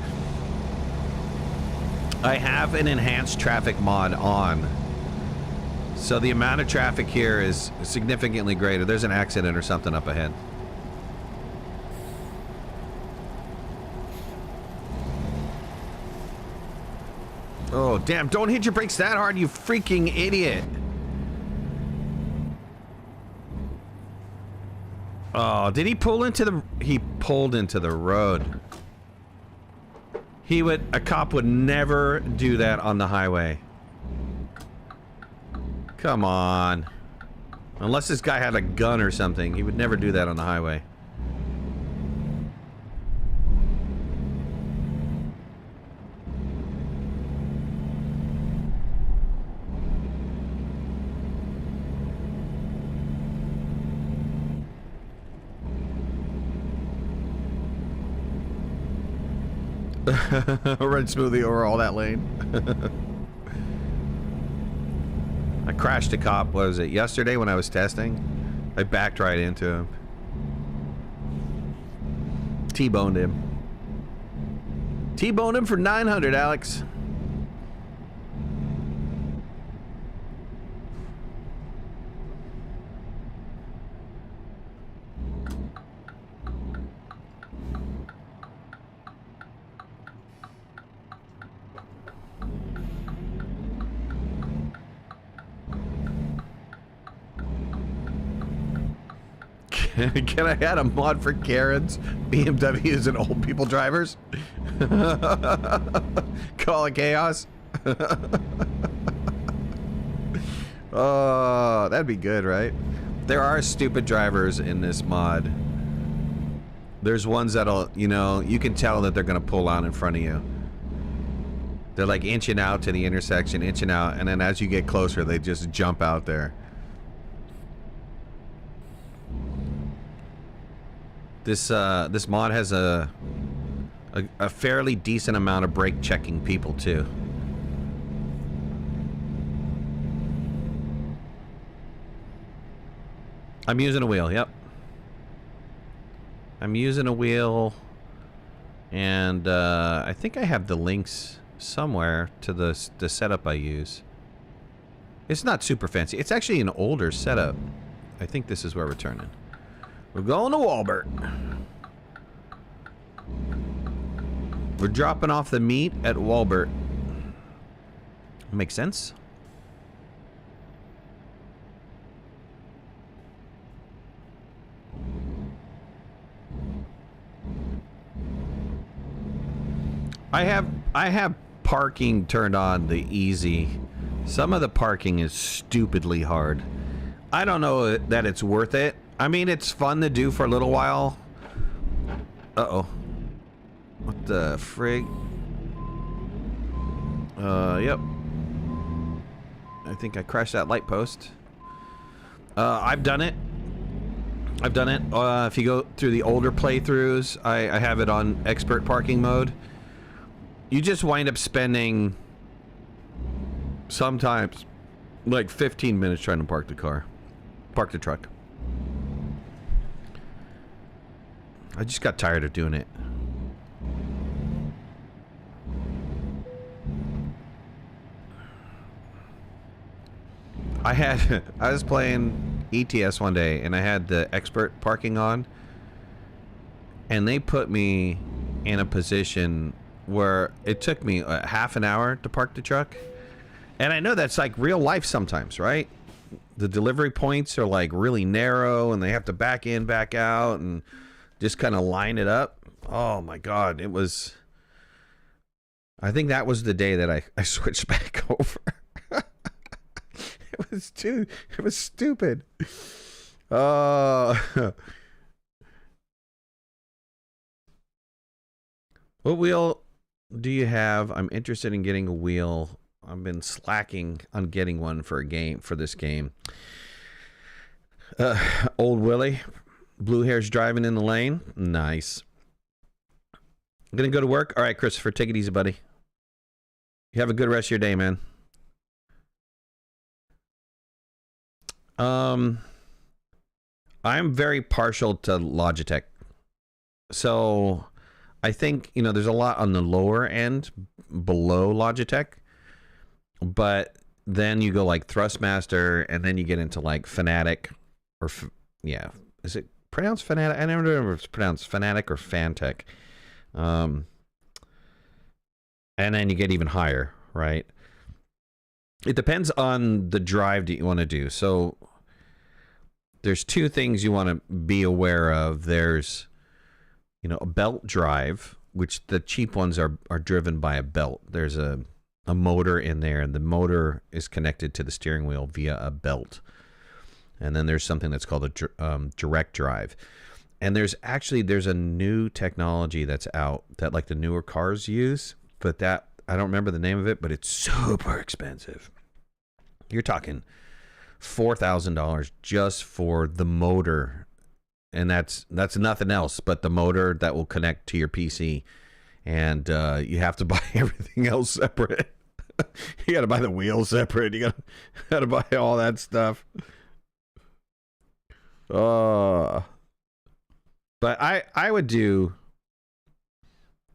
I have an enhanced traffic mod on. So the amount of traffic here is significantly greater. There's an accident or something up ahead. Oh, damn. Don't hit your brakes that hard, you freaking idiot. Oh, did he pull into the... He pulled into the road. A cop would never do that on the highway. Come on. Unless this guy had a gun or something, he would never do that on the highway. Run smoothly over all that lane. I crashed a cop, what was it, yesterday when I was testing? I backed right into him. T-boned him. T-boned him for 900, Alex. Can I add a mod for Karens, BMWs, and old people drivers? Call it chaos. Oh, that'd be good, right? There are stupid drivers in this mod. There's ones that'll, you know, you can tell that they're gonna pull out in front of you. They're like inching out to the intersection, inching out, and then as you get closer, they just jump out there. This mod has a fairly decent amount of brake checking people too. I'm using a wheel, yep. I'm using a wheel, and I think I have the links somewhere to the setup I use. It's not super fancy. It's actually an older setup. I think this is where we're turning. We're going to Walbert. We're dropping off the meat at Walbert. Makes sense. I have parking turned on the easy. Some of the parking is stupidly hard. I don't know that it's worth it. I mean, it's fun to do for a little while. Uh-oh. What the frig? Yep. I think I crashed that light post. I've done it. I've done it. If you go through the older playthroughs, I have it on expert parking mode. You just wind up spending sometimes like 15 minutes trying to park the truck. I just got tired of doing it. I was playing ETS one day and I had the expert parking on, and they put me in a position where it took me half an hour to park the truck. And I know that's like real life sometimes, right? The delivery points are like really narrow and they have to back in, back out, and just kind of line it up. Oh my God. It was, I think that was the day that I switched back over. It was stupid. What wheel do you have? I'm interested in getting a wheel. I've been slacking on getting one for this game. Old Willie, blue hair's driving in the lane. Nice. I'm gonna go to work. All right, Christopher, take it easy, buddy. You have a good rest of your day, man. I'm very partial to Logitech. So I think, you know, there's a lot on the lower end below Logitech, but then you go like Thrustmaster, and then you get into like Fanatic, or yeah, is it pronounced Fanatic? I never remember if it's pronounced Fanatic or Fantech. And then you get even higher, right? It depends on the drive that you want to do. So there's two things you want to be aware of. There's, you know, a belt drive, which the cheap ones are driven by a belt. There's a motor in there, and the motor is connected to the steering wheel via a belt. And then there's something that's called a direct drive. And there's a new technology that's out that like the newer cars use, but that, I don't remember the name of it, but it's super expensive. You're talking $4,000 just for the motor, and that's nothing else but the motor that will connect to your PC, and you have to buy everything else separate. You got to buy the wheels separate. You got to buy all that stuff. But I would do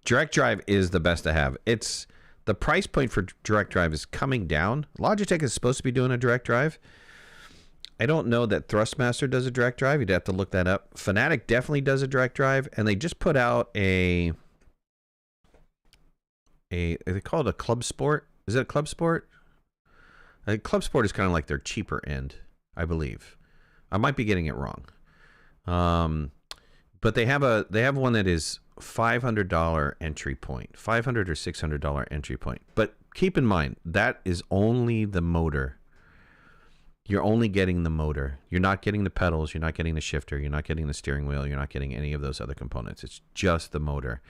direct drive is the best to have. It's the price point for direct drive is coming down. Logitech is supposed to be doing a direct drive. I don't know that Thrustmaster does a direct drive. You'd have to look that up. Fanatic definitely does a direct drive, and they just put out they call it a Club Sport. Is it a Club Sport? I think Club Sport is kind of like their cheaper end, I believe. I might be getting it wrong. But they have one that is $500 entry point, $500 or $600 entry point. But keep in mind, that is only the motor. You're only getting the motor. You're not getting the pedals. You're not getting the shifter. You're not getting the steering wheel. You're not getting any of those other components. It's just the motor.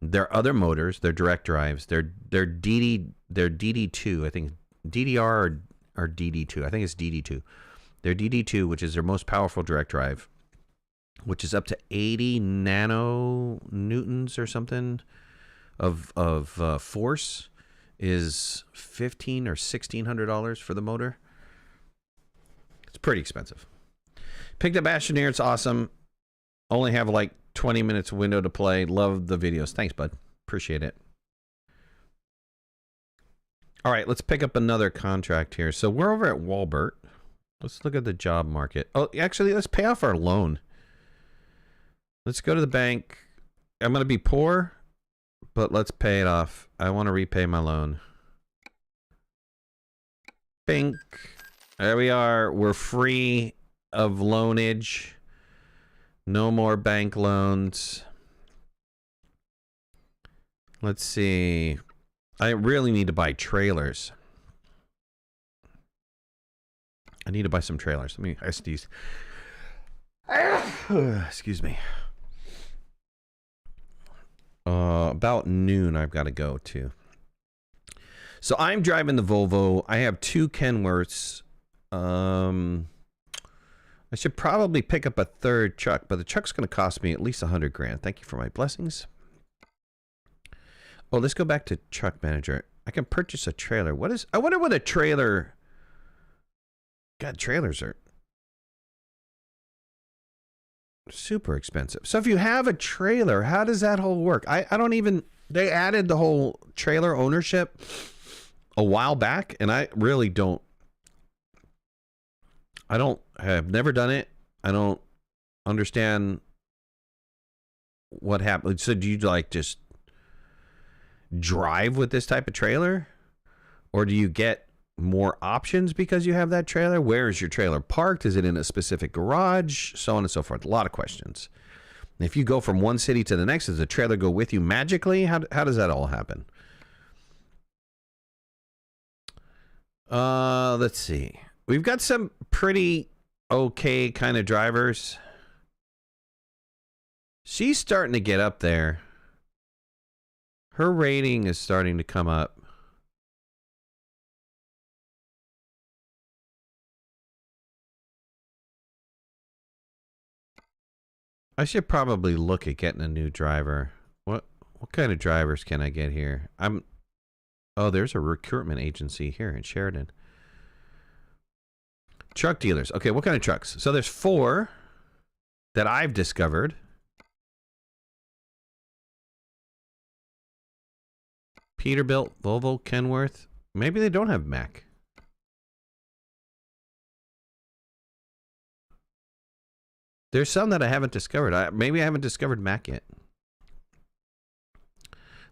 There are other motors. They're direct drives. They're DD2. I think DDR or DD2. I think it's DD2. They're DD2, which is their most powerful direct drive, which is up to 80 nanonewtons or something of force, is $1,500 or $1,600 for the motor. It's pretty expensive. Picked up Astroneer. It's awesome. Only have like 20 minutes window to play. Love the videos. Thanks, bud. Appreciate it. All right, let's pick up another contract here. So we're over at Walbert. Let's look at the job market. Oh, actually, let's pay off our loan. Let's go to the bank. I'm going to be poor, but let's pay it off. I want to repay my loan. Bink. There we are. We're free of loanage. No more bank loans. Let's see. I really need to buy trailers. I need to buy some trailers. Let me sneeze. Excuse me. About noon, I've got to go to. So I'm driving the Volvo. I have 2 Kenworths. I should probably pick up a 3rd truck, but the truck's going to cost me at least $100 grand. Thank you for my blessings. Oh, let's go back to truck manager. I can purchase a trailer. What is? I wonder what a trailer. God, trailers are super expensive. So if you have a trailer, how does that whole work? I don't even. They added the whole trailer ownership a while back, and I really don't. I have never done it. I don't understand what happened. So do you like just drive with this type of trailer, or do you get more options because you have that trailer? Where is your trailer parked? Is it in a specific garage? So on and so forth. A lot of questions. If you go from one city to the next, does the trailer go with you magically? How does that all happen? Let's see. We've got some pretty okay kind of drivers. She's starting to get up there. Her rating is starting to come up. I should probably look at getting a new driver. What kind of drivers can I get here? Oh, there's a recruitment agency here in Sheridan. Truck dealers. Okay, what kind of trucks? So there's 4 that I've discovered. Peterbilt, Volvo, Kenworth. Maybe they don't have Mac. There's some that I haven't discovered. Maybe I haven't discovered Mac yet.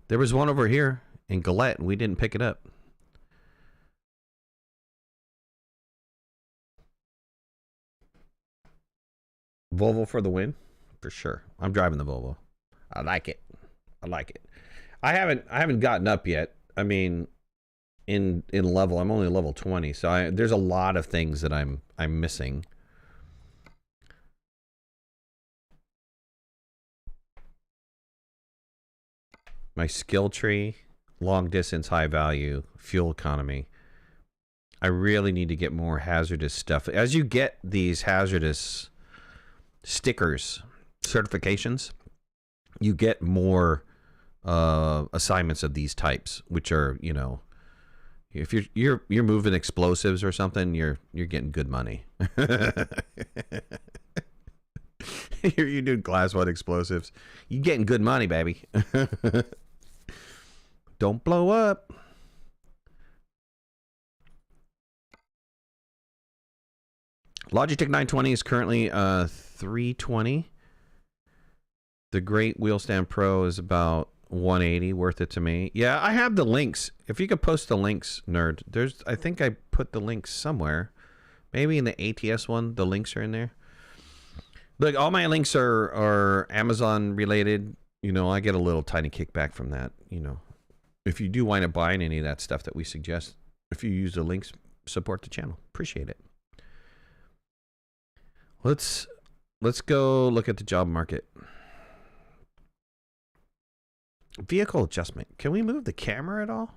There was one over here in Gillette, and we didn't pick it up. Volvo for the win, for sure. I'm driving the Volvo. I like it. I like it. I haven't gotten up yet. I mean, in level, I'm only level 20, so there's a lot of things that I'm missing. My skill tree, long distance, high value, fuel economy. I really need to get more hazardous stuff. As you get these hazardous stickers, certifications, you get more assignments of these types, which are, you know, if you're moving explosives or something, you're getting good money. You're doing class 1 explosives, you're getting good money, baby. Don't blow up. Logitech 920 is currently 320. The Great Wheel Stand Pro is about 180. Worth it to me. Yeah, I have the links. If you could post the links, nerd. I think I put the links somewhere. Maybe in the ATS one, the links are in there. Look, all my links are Amazon related. You know, I get a little tiny kickback from that. You know, if you do wind up buying any of that stuff that we suggest, if you use the links, support the channel. Appreciate it. Let's go look at the job market. Vehicle adjustment. Can we move the camera at all?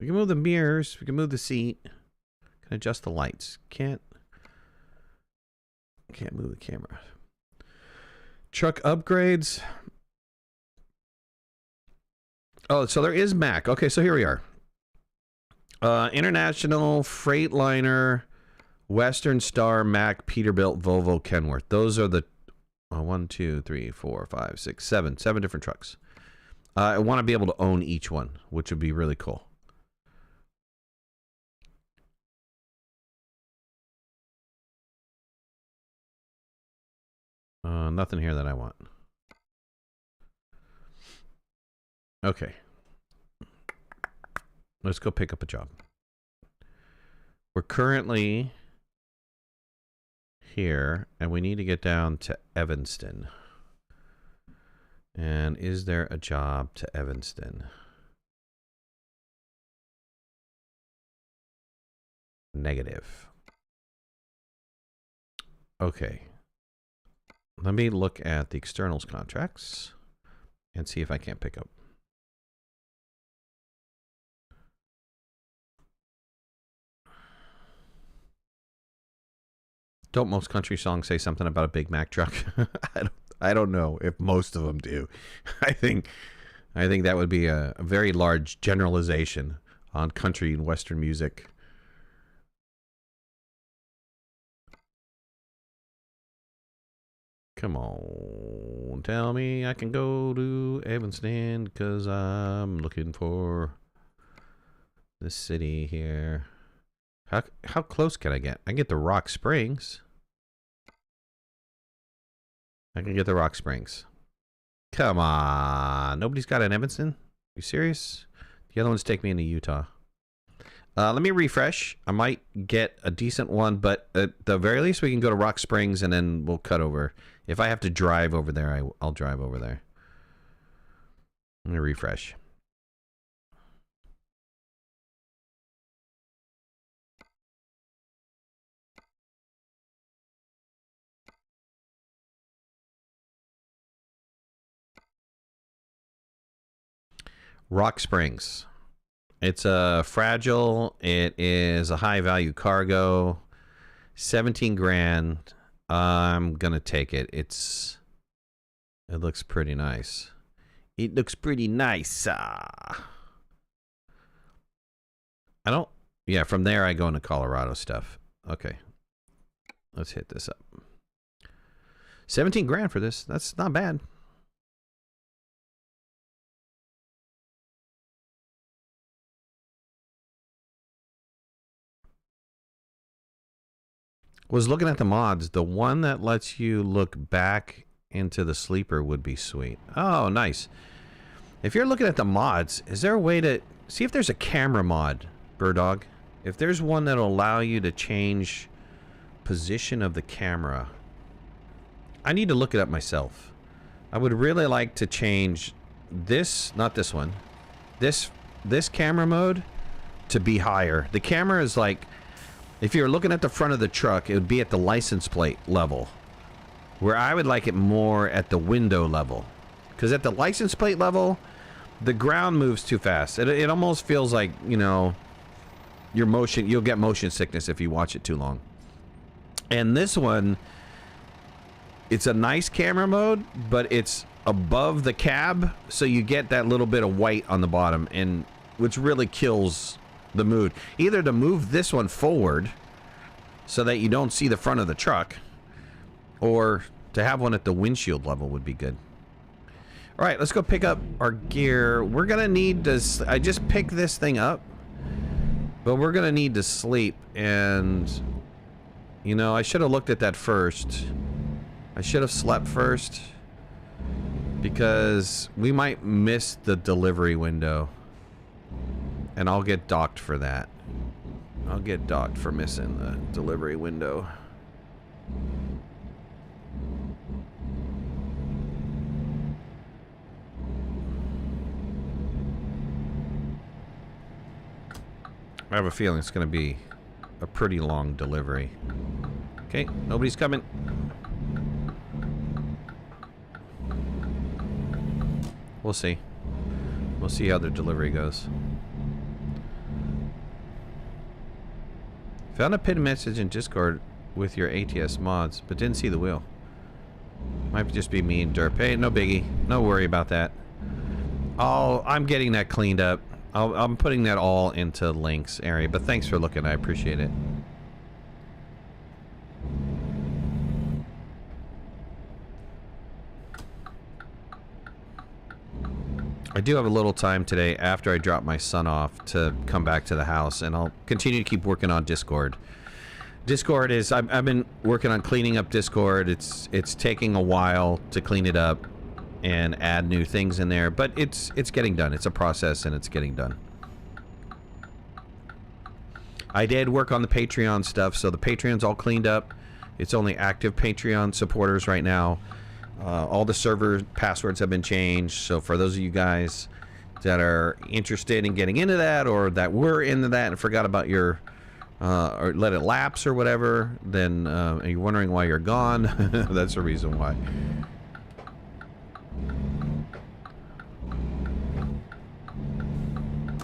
We can move the mirrors. We can move the seat. Can adjust the lights. Can't move the camera. Truck upgrades. Oh, so there is Mac. Okay, so here we are. International, Freightliner, Western Star, Mac, Peterbilt, Volvo, Kenworth. Those are the 1, 2, 3, 4, 5, 6, 7 different trucks. I want to be able to own each one, which would be really cool. Nothing here that I want. Okay. Let's go pick up a job. We're currently here, and we need to get down to Evanston. And is there a job to Evanston? Negative. Okay. Let me look at the externals contracts and see if I can't pick up. Don't most country songs say something about a Big Mac truck? I don't know if most of them do. I think that would be a very large generalization on country and Western music. Come on, tell me I can go to Evanston because I'm looking for the city here. How close can I get? I can get to Rock Springs. I can get to Rock Springs. Come on. Nobody's got an Evanston? You serious? The other ones take me into Utah. Let me refresh. I might get a decent one, but at the very least we can go to Rock Springs and then we'll cut over. If I have to drive over there, I'll drive over there. Let me refresh. Rock Springs. It's a fragile. It is a high value cargo. 17 grand. I'm gonna take it. It looks pretty nice. It looks pretty nice. Yeah, from there I go into Colorado stuff. Okay. Let's hit this up. 17 grand for this. That's not bad. Was looking at the mods. The one that lets you look back into the sleeper would be sweet. Oh, nice. If you're looking at the mods, is there a way to see if there's a camera mod, Birdog? If there's one that'll allow you to change position of the camera. I need to look it up myself. I would really like to change this, not this one, this camera mode to be higher. The camera is like, if you're looking at the front of the truck, it would be at the license plate level. Where I would like it more at the window level. Because at the license plate level, the ground moves too fast. It almost feels like, you know, you'll get motion sickness if you watch it too long. And this one, it's a nice camera mode, but it's above the cab, so you get that little bit of white on the bottom, and which really kills the mood. Either to move this one forward so that you don't see the front of the truck, or to have one at the windshield level would be good. All right, let's go pick up our gear. We're gonna need to, I just picked this thing up, but we're gonna need to sleep. And you know, I should have looked at that first. I should have slept first, because we might miss the delivery window. And I'll get docked for that. I'll get docked for missing the delivery window. I have a feeling it's going to be a pretty long delivery. Okay, nobody's coming. We'll see. We'll see how the delivery goes. Found a pinned message in Discord with your ATS mods, but didn't see the wheel. Might just be me and Derp. Hey, no biggie. No worry about that. I'm getting that cleaned up. I'm putting that all into links area, but thanks for looking. I appreciate it. I do have a little time today after I drop my son off to come back to the house, and I'll continue to keep working on Discord. Discord is, I've been working on cleaning up Discord. It's taking a while to clean it up and add new things in there, but it's getting done. It's a process and it's getting done. I did work on the Patreon stuff, so the Patreon's all cleaned up. It's only active Patreon supporters right now. All the server passwords have been changed, so for those of you guys that are interested in getting into that, or that were into that and forgot about your or let it lapse or whatever, then you're wondering why you're gone. That's the reason why.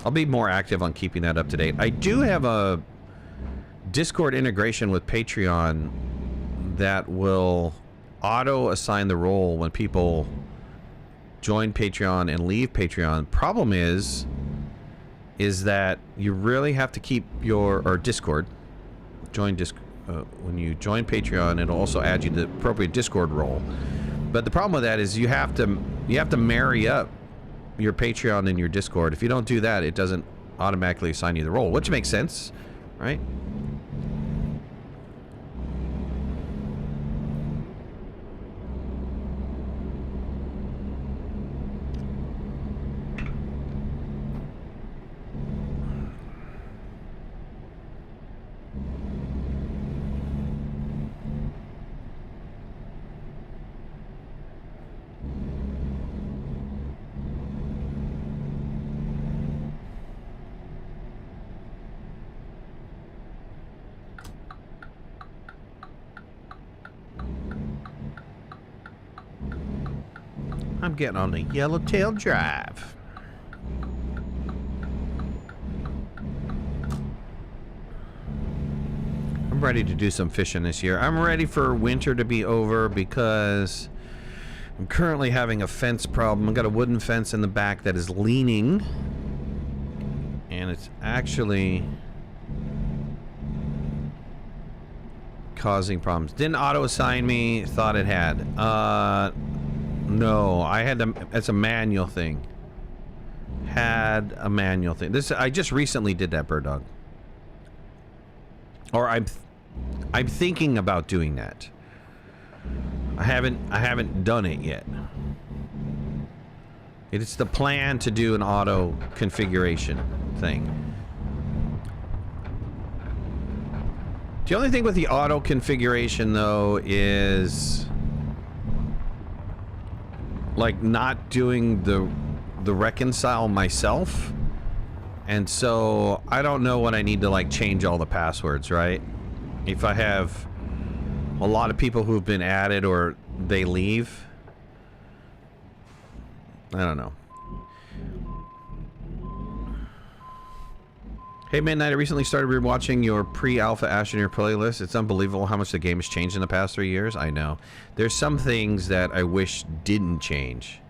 I'll be more active on keeping that up to date. I do have a Discord integration with Patreon that will auto assign the role when people join Patreon and leave Patreon. Problem is that you really have to keep your, or Discord, when you join Patreon, it'll also add you the appropriate Discord role. But the problem with that is you have to marry up your Patreon and your Discord. If you don't do that, it doesn't automatically assign you the role, which makes sense, right? I'm getting on the Yellowtail Drive. I'm ready to do some fishing this year. I'm ready for winter to be over because I'm currently having a fence problem. I've got a wooden fence in the back that is leaning, and it's actually causing problems. Didn't auto assign me, thought it had. No, I had to, it's a manual thing. Had a manual thing. This, I just recently did that, Bird Dog. Or I'm thinking about doing that. I haven't done it yet. It's the plan to do an auto configuration thing. The only thing with the auto configuration though is like not doing the reconcile myself, and so I don't know when I need to like change all the passwords, right? If I have a lot of people who've been added or they leave, I don't know. Hey Midnight, I recently started rewatching your pre-alpha Astroneer playlist. It's unbelievable how much the game has changed in the past 3 years. I know. There's some things that I wish didn't change.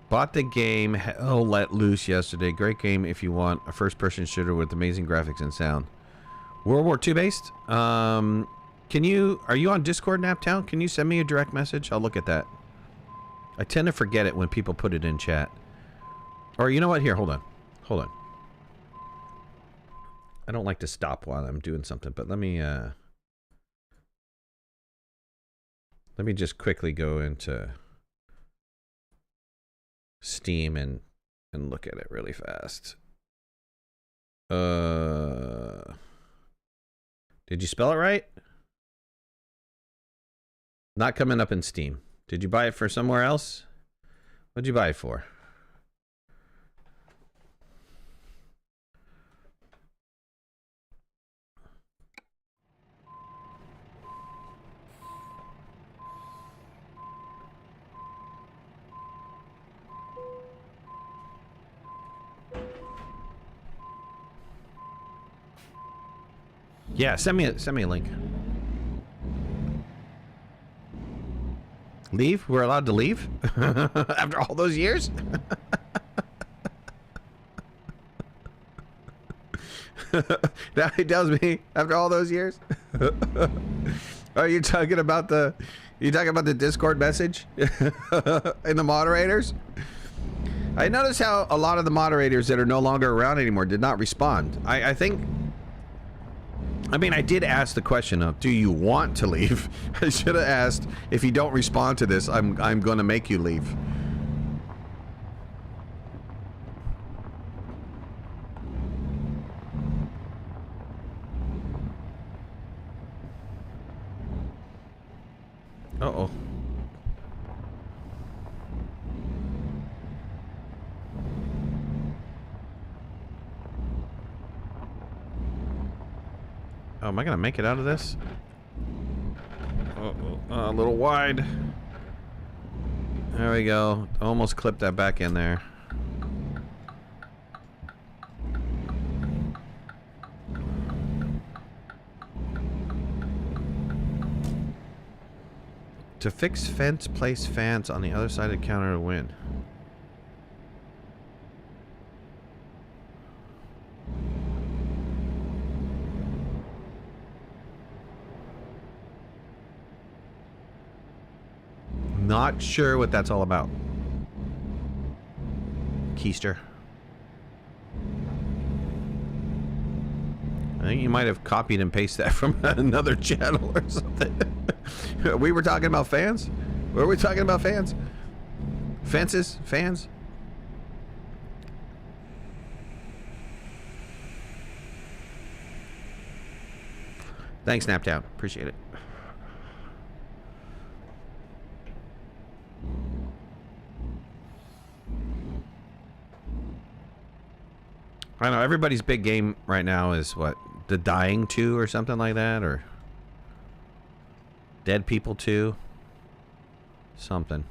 Bought the game Hell Let Loose yesterday. Great game if you want a first-person shooter with amazing graphics and sound. World War II based? Are you on Discord, Naptown? Can you send me a direct message? I'll look at that. I tend to forget it when people put it in chat. Or you know what? Here, hold on. Hold on. I don't like to stop while I'm doing something, but let me just quickly go into Steam and look at it really fast. Did you spell it right? Not coming up in Steam. Did you buy it for somewhere else? What'd you buy it for? Yeah, send me a link. Leave? We're allowed to leave? After all those years? Now he tells me after all those years? Are you talking about the Discord message? And the moderators? I noticed how a lot of the moderators that are no longer around anymore did not respond. I think I mean, I did ask the question of, do you want to leave? I should have asked, if you don't respond to this, I'm going to make you leave. Uh-oh. Oh, am I gonna make it out of this? Uh-oh. A little wide. There we go. Almost clipped that back in there. To fix fence, place fans on the other side of the counter to win. Not sure what that's all about. Keister. I think you might have copied and pasted that from another channel or something. We were talking about fans? Were we talking about fans? Fences? Fans? Thanks, Snapdown. Appreciate it. I know everybody's big game right now is what? The Dying 2 or something like that, or Dead People 2? Something.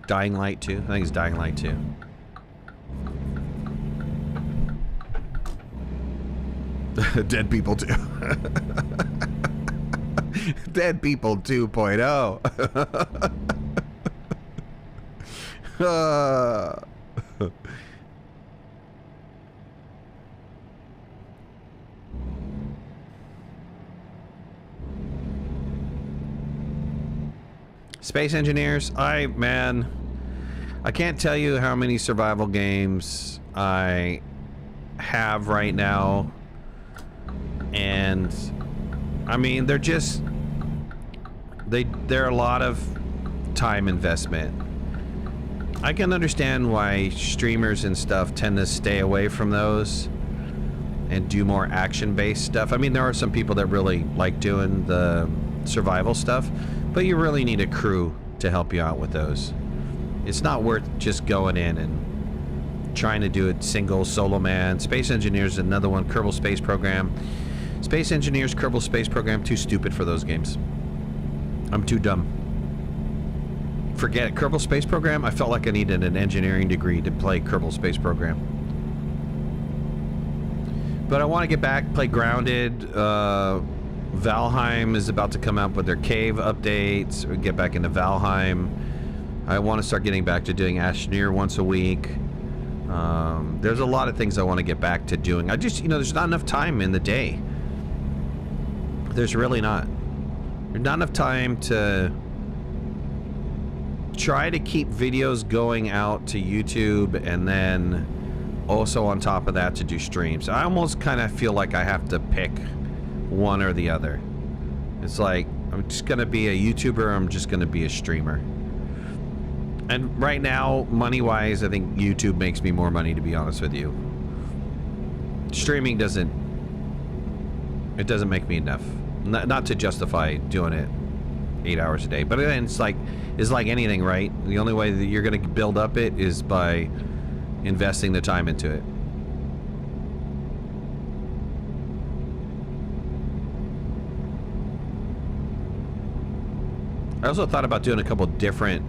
Dying Light 2? I think it's Dying Light 2. Dead People 2. Dead People 2.0. Space Engineers, man, I can't tell you how many survival games I have right now, and I mean, they're a lot of time investment. I can understand why streamers and stuff tend to stay away from those and do more action-based stuff. I mean, there are some people that really like doing the survival stuff, but you really need a crew to help you out with those. It's not worth just going in and trying to do it single, solo man. Space Engineers is another one. Kerbal Space Program. Space Engineers, Kerbal Space Program, too stupid for those games. I'm too dumb. Forget it. Kerbal Space Program, I felt like I needed an engineering degree to play Kerbal Space Program. But I want to get back, play Grounded. Valheim is about to come out with their cave updates. We get back into Valheim. I want to start getting back to doing Astroneer once a week. There's a lot of things I want to get back to doing. I just, there's not enough time in the day. There's really not. There's not enough time to try to keep videos going out to YouTube, and then also on top of that to do streams. I almost kind of feel like I have to pick one or the other. It's like, I'm just gonna be a YouTuber, or I'm just gonna be a streamer. And right now, money-wise, I think YouTube makes me more money, to be honest with you. Streaming doesn't make me enough. Not to justify doing it 8 hours a day. But then it's like anything, right? The only way that you're going to build up it is by investing the time into it. I also thought about doing a couple different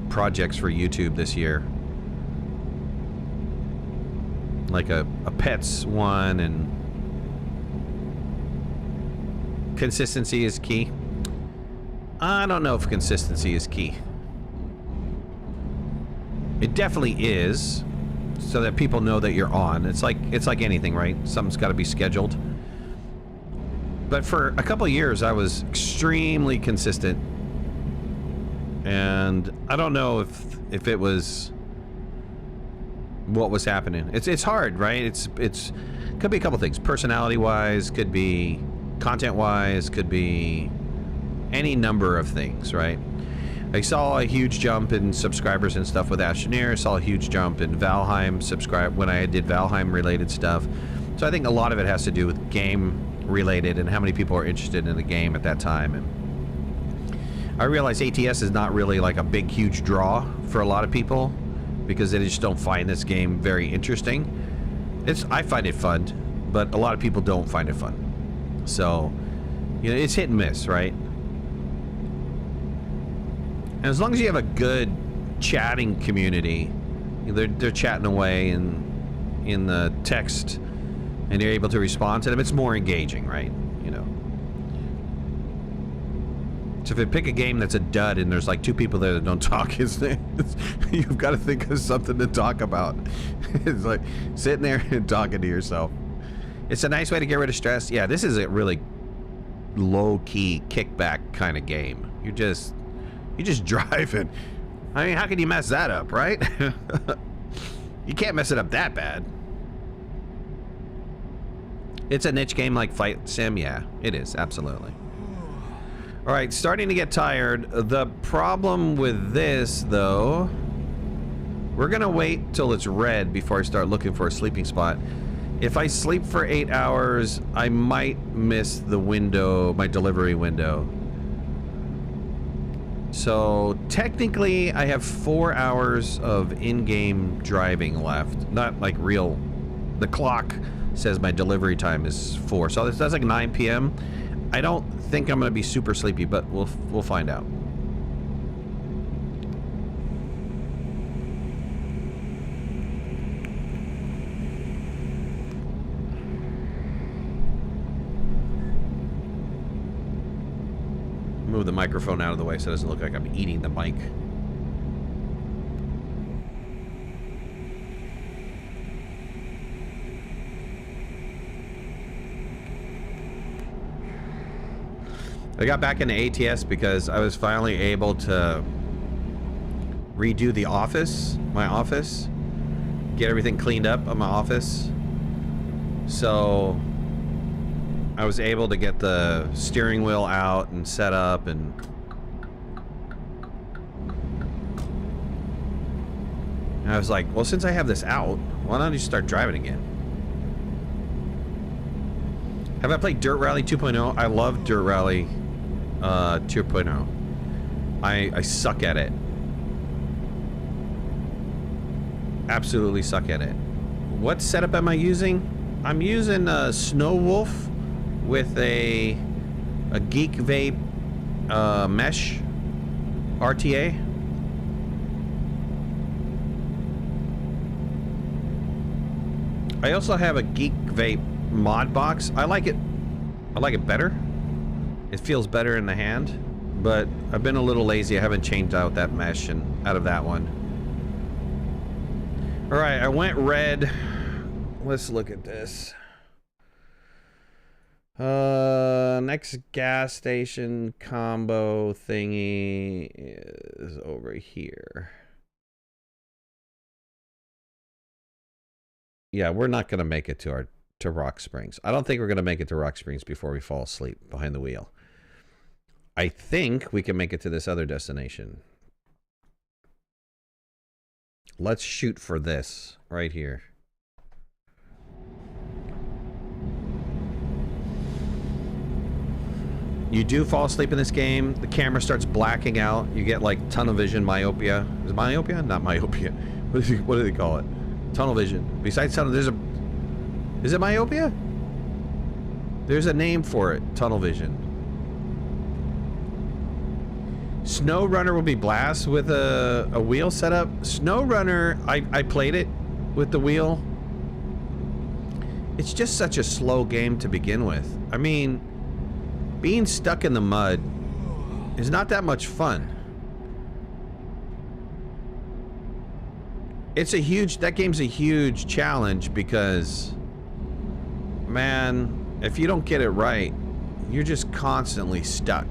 projects for YouTube this year. Like a pets one, and consistency is key. I don't know if consistency is key. It definitely is, so that people know that you're on. It's like anything, right? Something's got to be scheduled. But for a couple of years, I was extremely consistent. and I don't know if it was what was happening. It's hard, right? It's could be a couple things. Personality wise, could be content wise, could be any number of things, right? I saw a huge jump in subscribers and stuff with Astroneer. Saw a huge jump in Valheim when I did Valheim related stuff. So I think a lot of it has to do with game related and how many people are interested in the game at that time. And I realize ATS is not really like a big, huge draw for a lot of people because they just don't find this game very interesting. I find it fun, but a lot of people don't find it fun. So, you know, it's hit and miss, right? And as long as you have a good chatting community, they're chatting away in the text, and you're able to respond to them, it's more engaging, right? You know. So if you pick a game that's a dud and there's like 2 people there that don't talk, you've got to think of something to talk about. It's like sitting there and talking to yourself. It's a nice way to get rid of stress. Yeah, this is a really low-key kickback kind of game. You're just driving. I mean, how can you mess that up, right? You can't mess it up that bad. It's a niche game like Fight Sim. Yeah, it is, absolutely. All right, starting to get tired. The problem with this, though, we're gonna wait till it's red before I start looking for a sleeping spot. If I sleep for 8 hours, I might miss the window, my delivery window. So technically, I have 4 hours of in-game driving left. Not like real. The clock says my delivery time is 4, so that's like 9 p.m. I don't think I'm going to be super sleepy, but we'll find out. Move the microphone out of the way so it doesn't look like I'm eating the mic. I got back into ATS because I was finally able to redo the office, my office, get everything cleaned up on my office. So I was able to get the steering wheel out and set up, and I was like, well, since I have this out, why don't I just start driving again? Have I played Dirt Rally 2.0? I love Dirt Rally 2.0. I suck at it. Absolutely suck at it. What setup am I using? I'm using a Snow Wolf with a Geek Vape mesh RTA. I also have a Geek Vape mod box. I like it better. It feels better in the hand, but I've been a little lazy. I haven't changed out that mesh and out of that one. All right, I went red. Let's look at this. Next gas station combo thingy is over here. Yeah, we're not gonna make it to Rock Springs. I don't think we're gonna make it to Rock Springs before we fall asleep behind the wheel. I think we can make it to this other destination. Let's shoot for this right here. You do fall asleep in this game, the camera starts blacking out. You get like tunnel vision, myopia. Is it myopia? Not myopia. What do they call it? Tunnel vision. Besides tunnel, is it myopia? There's a name for it. Tunnel vision. Snow Runner will be blast with a wheel setup. Snow Runner, I played it with the wheel. It's just such a slow game to begin with. I mean, being stuck in the mud is not that much fun. That game's a huge challenge because, man, if you don't get it right, you're just constantly stuck.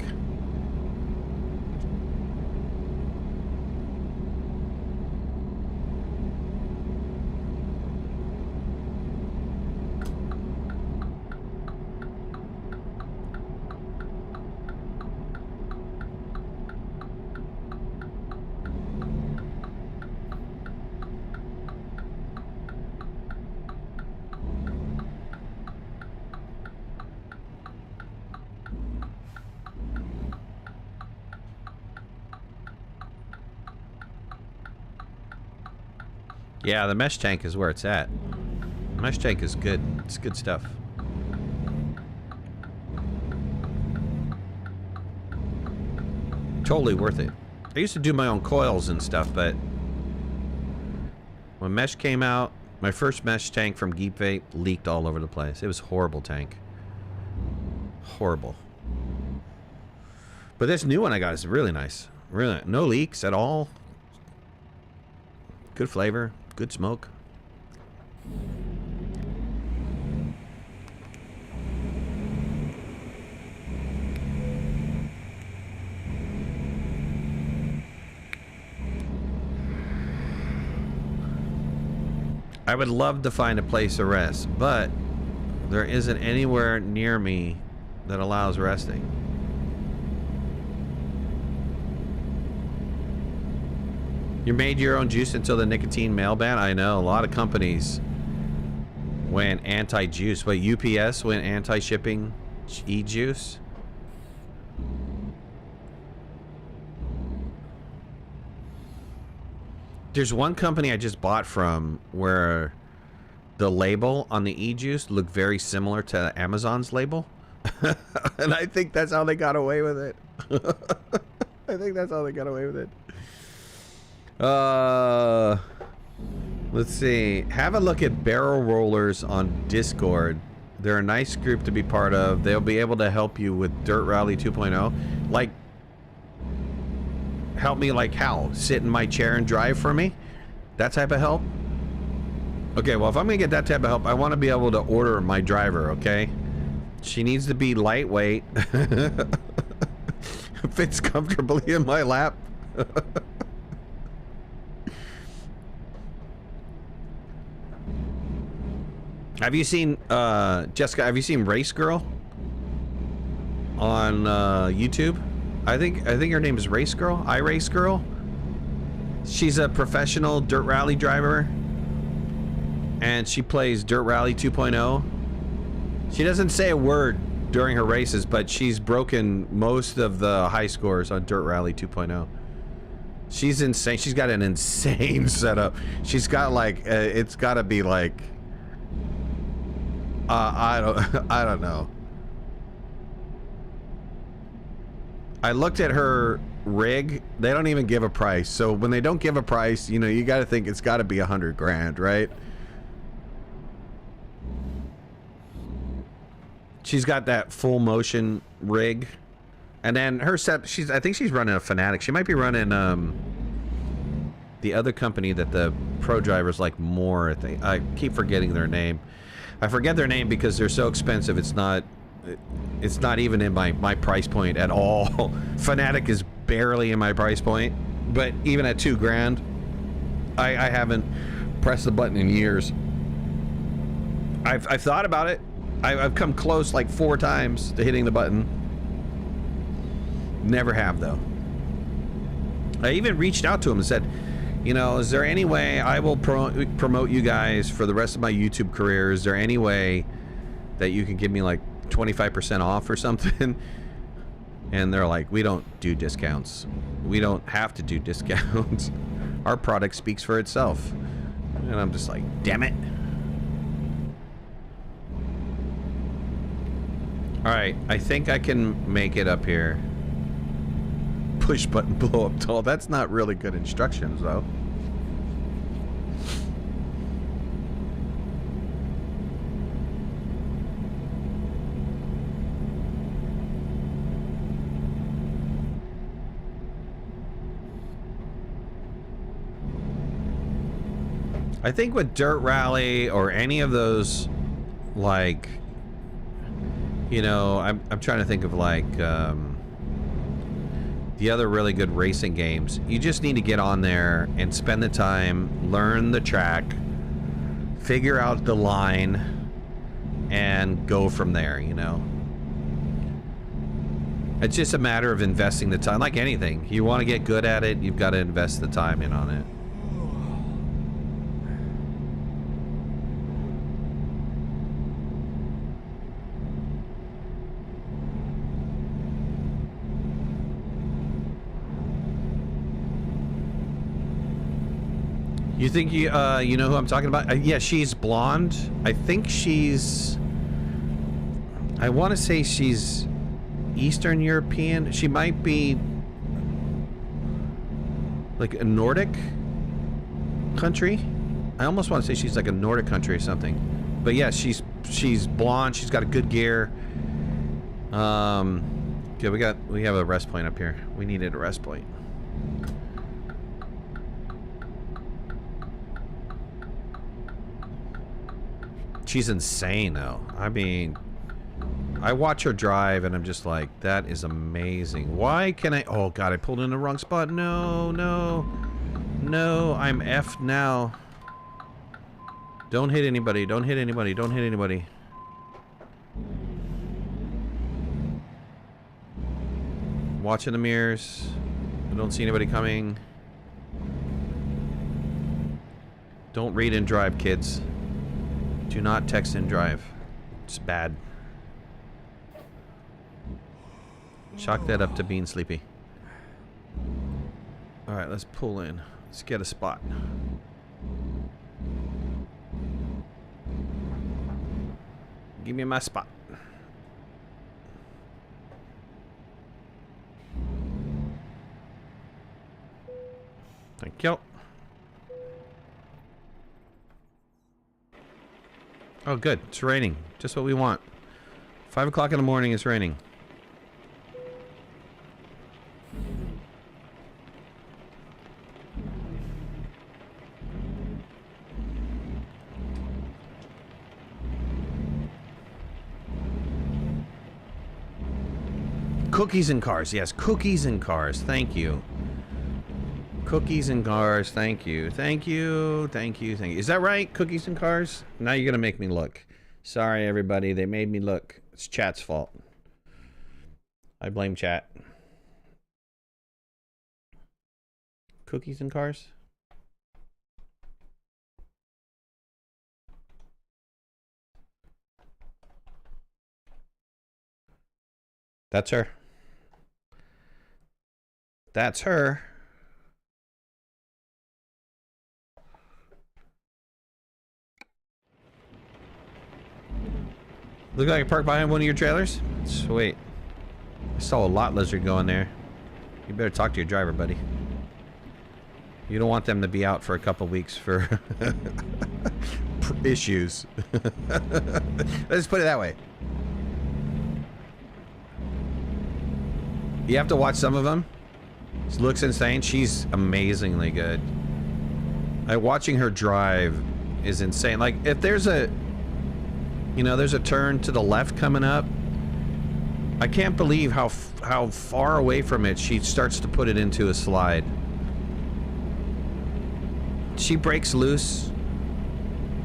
Yeah, the mesh tank is where it's at. The mesh tank is good. It's good stuff. Totally worth it. I used to do my own coils and stuff, but when mesh came out, my first mesh tank from Geek Vape leaked all over the place. It was a horrible tank. Horrible. But this new one I got is really nice. Really, no leaks at all. Good flavor, good smoke. I would love to find a place to rest, but there isn't anywhere near me that allows resting. You made your own juice until the nicotine mail ban? I know, a lot of companies went anti-juice. But UPS went anti-shipping e-juice. There's one company I just bought from where the label on the e-juice looked very similar to Amazon's label. And I think that's how they got away with it. I think that's how they got away with it. Let's see. Have a look at Barrel Rollers on Discord. They're a nice group to be part of. They'll be able to help you with Dirt Rally 2.0. Like, help me like how? Sit in my chair and drive for me? That type of help? Okay, well, if I'm gonna get that type of help, I want to be able to order my driver, okay? She needs to be lightweight. Fits comfortably in my lap. Have you seen, Jessica, have you seen Race Girl on YouTube? I think her name is Race Girl, iRace Girl. She's a professional dirt rally driver, and she plays Dirt Rally 2.0. She doesn't say a word during her races, but she's broken most of the high scores on Dirt Rally 2.0. She's insane. She's got an insane setup. She's got like, it's got to be like, I don't know. I looked at her rig. They don't even give a price. So when they don't give a price, you know, you got to think it's got to be $100 grand, right? She's got that full motion rig, and then her set. I think she's running a Fanatic. She might be running the other company that the pro drivers like more. I keep forgetting their name. I forget their name because they're so expensive. It's not even in my price point at all. Fanatic is barely in my price point, but even at $2 grand, I haven't pressed the button in years. I've thought about it. I've come close like 4 times to hitting the button. Never have, though. I even reached out to him and said, you know, is there any way I will promote you guys for the rest of my YouTube career? Is there any way that you can give me like 25% off or something? And they're like, we don't do discounts. We don't have to do discounts. Our product speaks for itself. And I'm just like, damn it. All right, I think I can make it up here. Push button, blow up tall. That's not really good instructions, though. I think with Dirt Rally or any of those, like, you know, I'm trying to think of like the other really good racing games. You just need to get on there and spend the time, learn the track, figure out the line, and go from there, you know. It's just a matter of investing the time. Like anything, you want to get good at it, you've got to invest the time in on it. You think you know who I'm talking about? Yeah, she's blonde. I think she's... I want to say she's Eastern European. She might be like a Nordic country. I almost want to say she's like a Nordic country or something. But yeah, she's blonde. She's got a good gear. Yeah, we have a rest point up here. We needed a rest point. She's insane though. I mean, I watch her drive and I'm just like, that is amazing. Why can I... Oh god, I pulled in the wrong spot. No, no. No, I'm F'd now. Don't hit anybody. Don't hit anybody. Don't hit anybody. Watching the mirrors. I don't see anybody coming. Don't read and drive, kids. Do not text and drive. It's bad. Chalk that up to being sleepy. Alright, let's pull in. Let's get a spot. Give me my spot. Thank you. Oh, good. It's raining. Just what we want. 5 o'clock in the morning, it's raining. Cookies and cars. Yes, cookies and cars. Thank you. Cookies and cars. Thank you. Thank you. Thank you. Thank you. Is that right? Cookies and cars? Now you're going to make me look. Sorry, everybody. They made me look. It's chat's fault. I blame chat. Cookies and cars? That's her. That's her. Look like I parked behind one of your trailers? Sweet. I saw a lot lizard go in there. You better talk to your driver, buddy. You don't want them to be out for a couple weeks for issues. Let's put it that way. You have to watch some of them. She looks insane. She's amazingly good. Watching her drive is insane. Like, if there's a... You know, there's a turn to the left coming up. I can't believe how far away from it she starts to put it into a slide. She breaks loose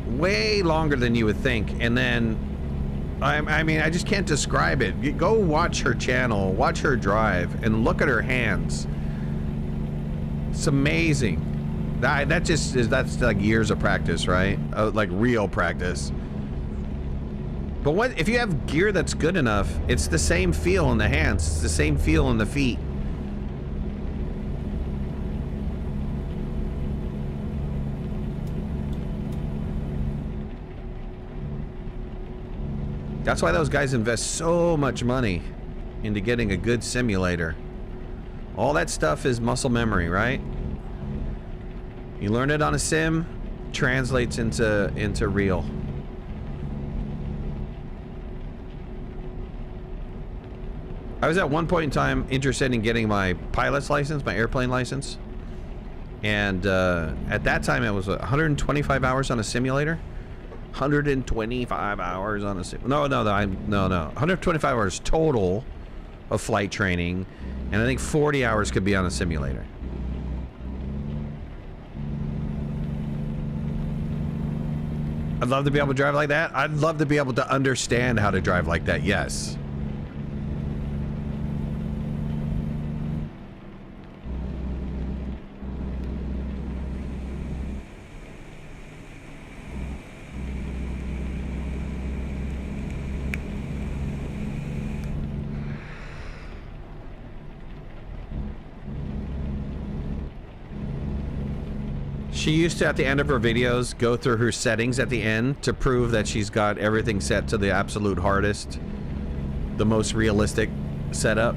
way longer than you would think, and then I mean, I just can't describe it. You go watch her channel, watch her drive, and look at her hands. It's amazing. That's like years of practice, right? Like real practice. But what if you have gear that's good enough? It's the same feel in the hands. It's the same feel in the feet. That's why those guys invest so much money into getting a good simulator. All that stuff is muscle memory, right? You learn it on a sim, translates into real. I was at one point in time interested in getting my pilot's license, my airplane license. And at that time it was 125 hours on a simulator. 125 hours on a simulator. No. 125 hours total of flight training. And I think 40 hours could be on a simulator. I'd love to be able to drive like that. I'd love to be able to understand how to drive like that, yes. She used to, at the end of her videos, go through her settings at the end to prove that she's got everything set to the absolute hardest, the most realistic setup.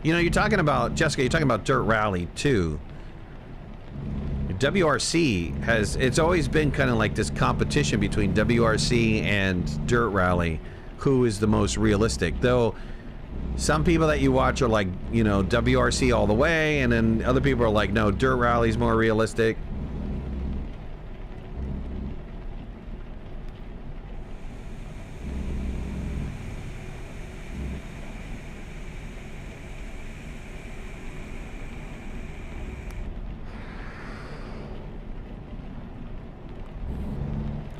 You know, you're talking about, Jessica, you're talking about Dirt Rally too. WRC has, it's always been kind of like this competition between WRC and Dirt Rally, who is the most realistic. Though some people that you watch are like, you know, WRC all the way, and then other people are like, no, Dirt Rally's more realistic.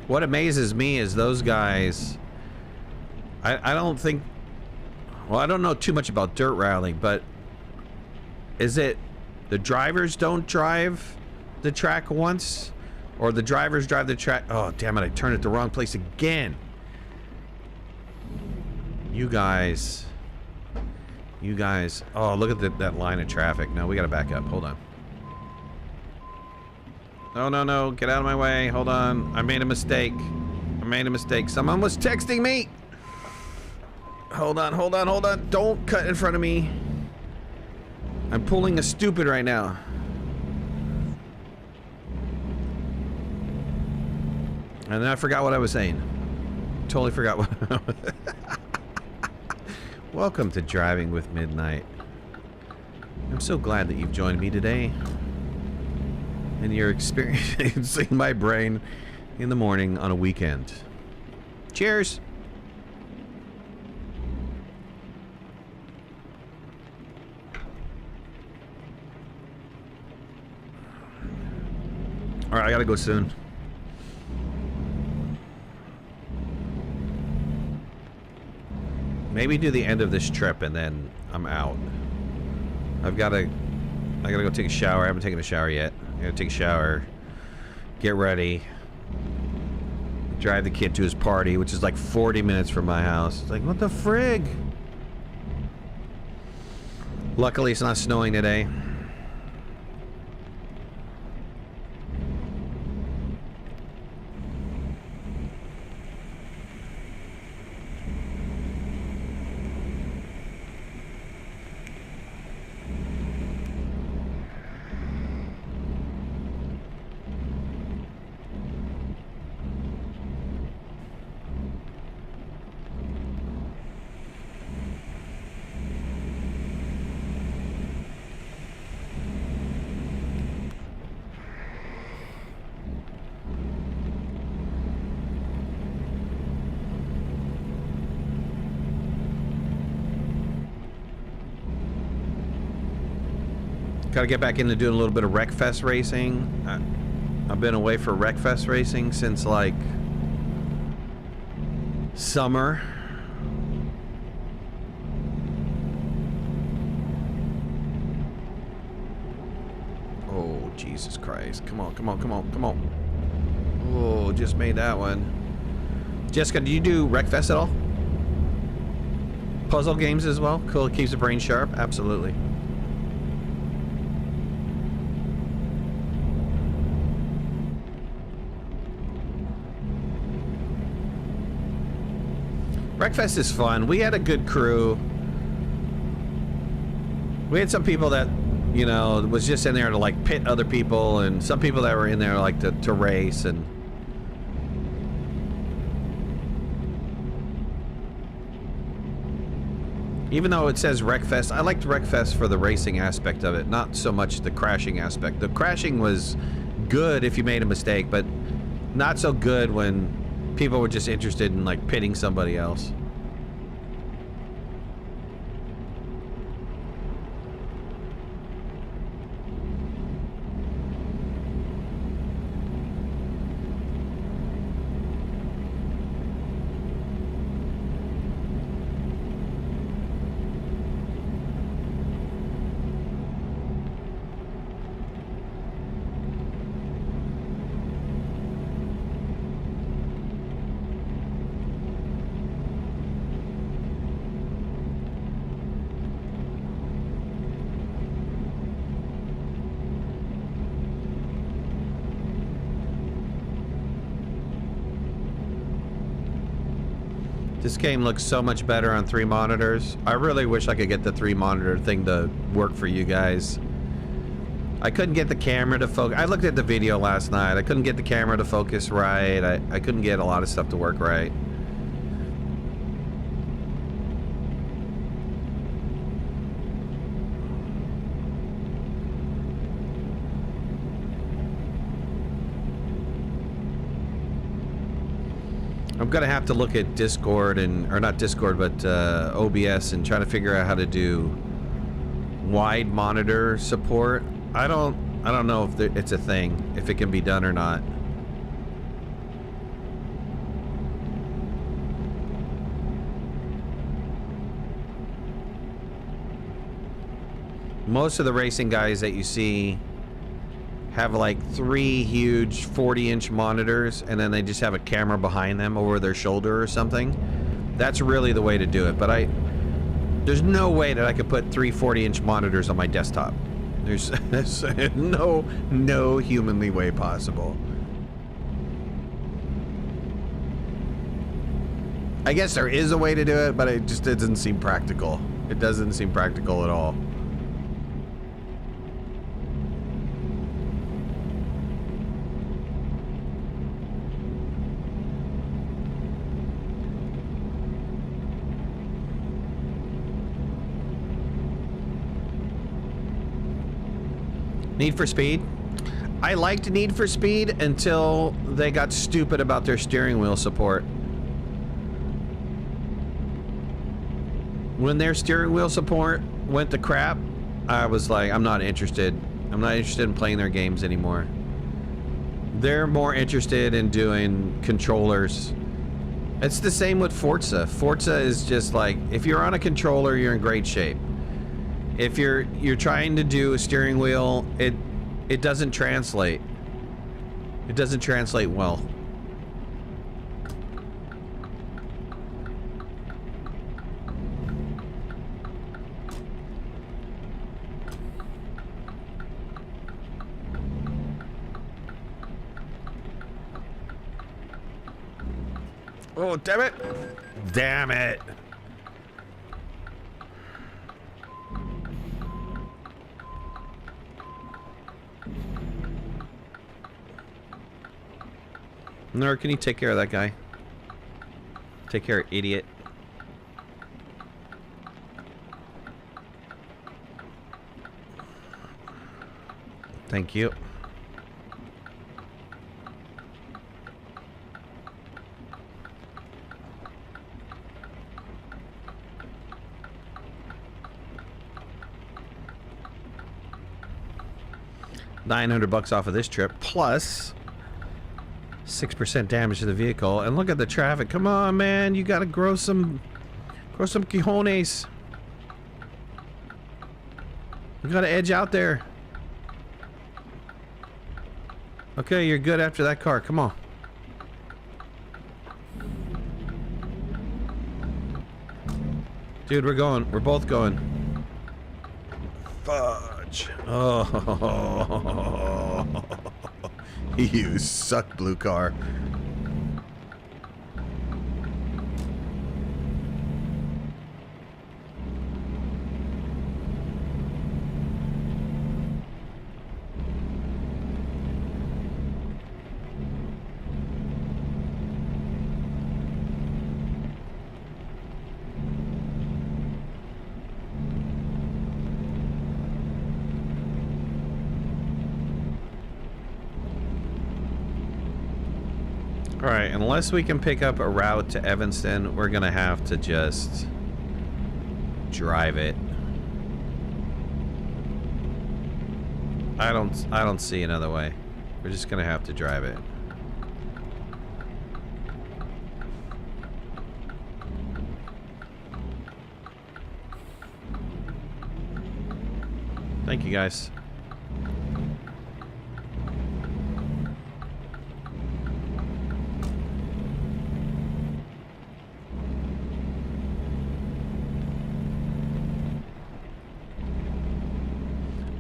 What amazes me is those guys, I don't think, well, I don't know too much about Dirt Rally, but is it the drivers don't drive the track once, or the drivers drive the track? Oh, damn it, I turned it the wrong place again. You guys, oh, look at that line of traffic. No, we gotta back up, hold on. No, no, no, get out of my way. Hold on. I made a mistake. Someone was texting me. Hold on, hold on, hold on. Don't cut in front of me. I'm pulling a stupid right now. And then I forgot what I was saying. Totally forgot what. Welcome to Driving with Midnight. I'm so glad that you've joined me today. And you're experiencing my brain in the morning on a weekend. Cheers! Alright, I gotta go soon. Maybe do the end of this trip and then I'm out. I gotta go take a shower. I haven't taken a shower yet. I gotta take a shower, get ready, drive the kid to his party, which is like 40 minutes from my house. It's like, what the frig? Luckily, it's not snowing today. Gotta get back into doing a little bit of Wreckfest racing. I've been away for Wreckfest racing since like summer. Oh, Jesus Christ. Come on, come on, come on, come on. Oh, just made that one. Jessica, do you do Wreckfest at all? Puzzle games as well? Cool, it keeps the brain sharp? Absolutely. Wreckfest is fun. We had a good crew. We had some people that, you know, was just in there to like pit other people, and some people that were in there like to race. And even though it says Wreckfest, I liked Wreckfest for the racing aspect of it, not so much the crashing aspect. The crashing was good if you made a mistake, but not so good when people were just interested in like pitting somebody else. This game looks so much better on 3 monitors. I really wish I could get the 3 monitor thing to work for you guys. I couldn't get the camera to focus. I looked at the video last night. I couldn't get the camera to focus right. I couldn't get a lot of stuff to work right. I'm gonna have to look at Discord or not Discord, but OBS and try to figure out how to do wide monitor support. I don't know if it's a thing, if it can be done or not. Most of the racing guys that you see have like 3 huge 40-inch monitors, and then they just have a camera behind them over their shoulder or something. That's really the way to do it. But there's no way that I could put 3 40-inch monitors on my desktop. There's no humanly way possible. I guess there is a way to do it, but it just doesn't seem practical. It doesn't seem practical at all. Need for Speed? I liked Need for Speed until they got stupid about their steering wheel support. When their steering wheel support went to crap, I was like, I'm not interested. I'm not interested in playing their games anymore. They're more interested in doing controllers. It's the same with Forza. Forza is just like, if you're on a controller, you're in great shape. If you're trying to do a steering wheel, it doesn't translate. It doesn't translate well. Oh, damn it! Damn it! Nor, can you take care of that guy? Take care, idiot. Thank you. $900 off of this trip, plus 6% damage to the vehicle. And look at the traffic. Come on, man. You gotta grow some cojones. You gotta edge out there. Okay, you're good after that car. Come on. Dude, we're going. We're both going. Fudge. Oh. You suck, blue car. Alright, unless we can pick up a route to Evanston, we're gonna have to just drive it. I don't see another way. We're just gonna have to drive it. Thank you, guys.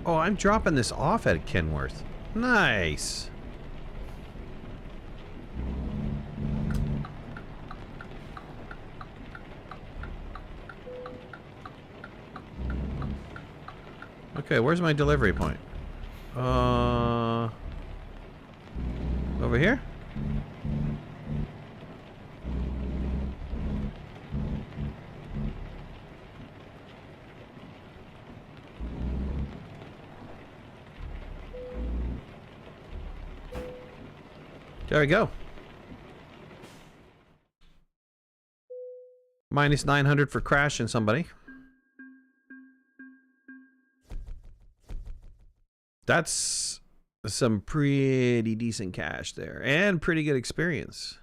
Oh, I'm dropping this off at Kenworth. Nice. Okay, where's my delivery point? Over here? There we go. Minus 900 for crashing somebody. That's some pretty decent cash there. And pretty good experience.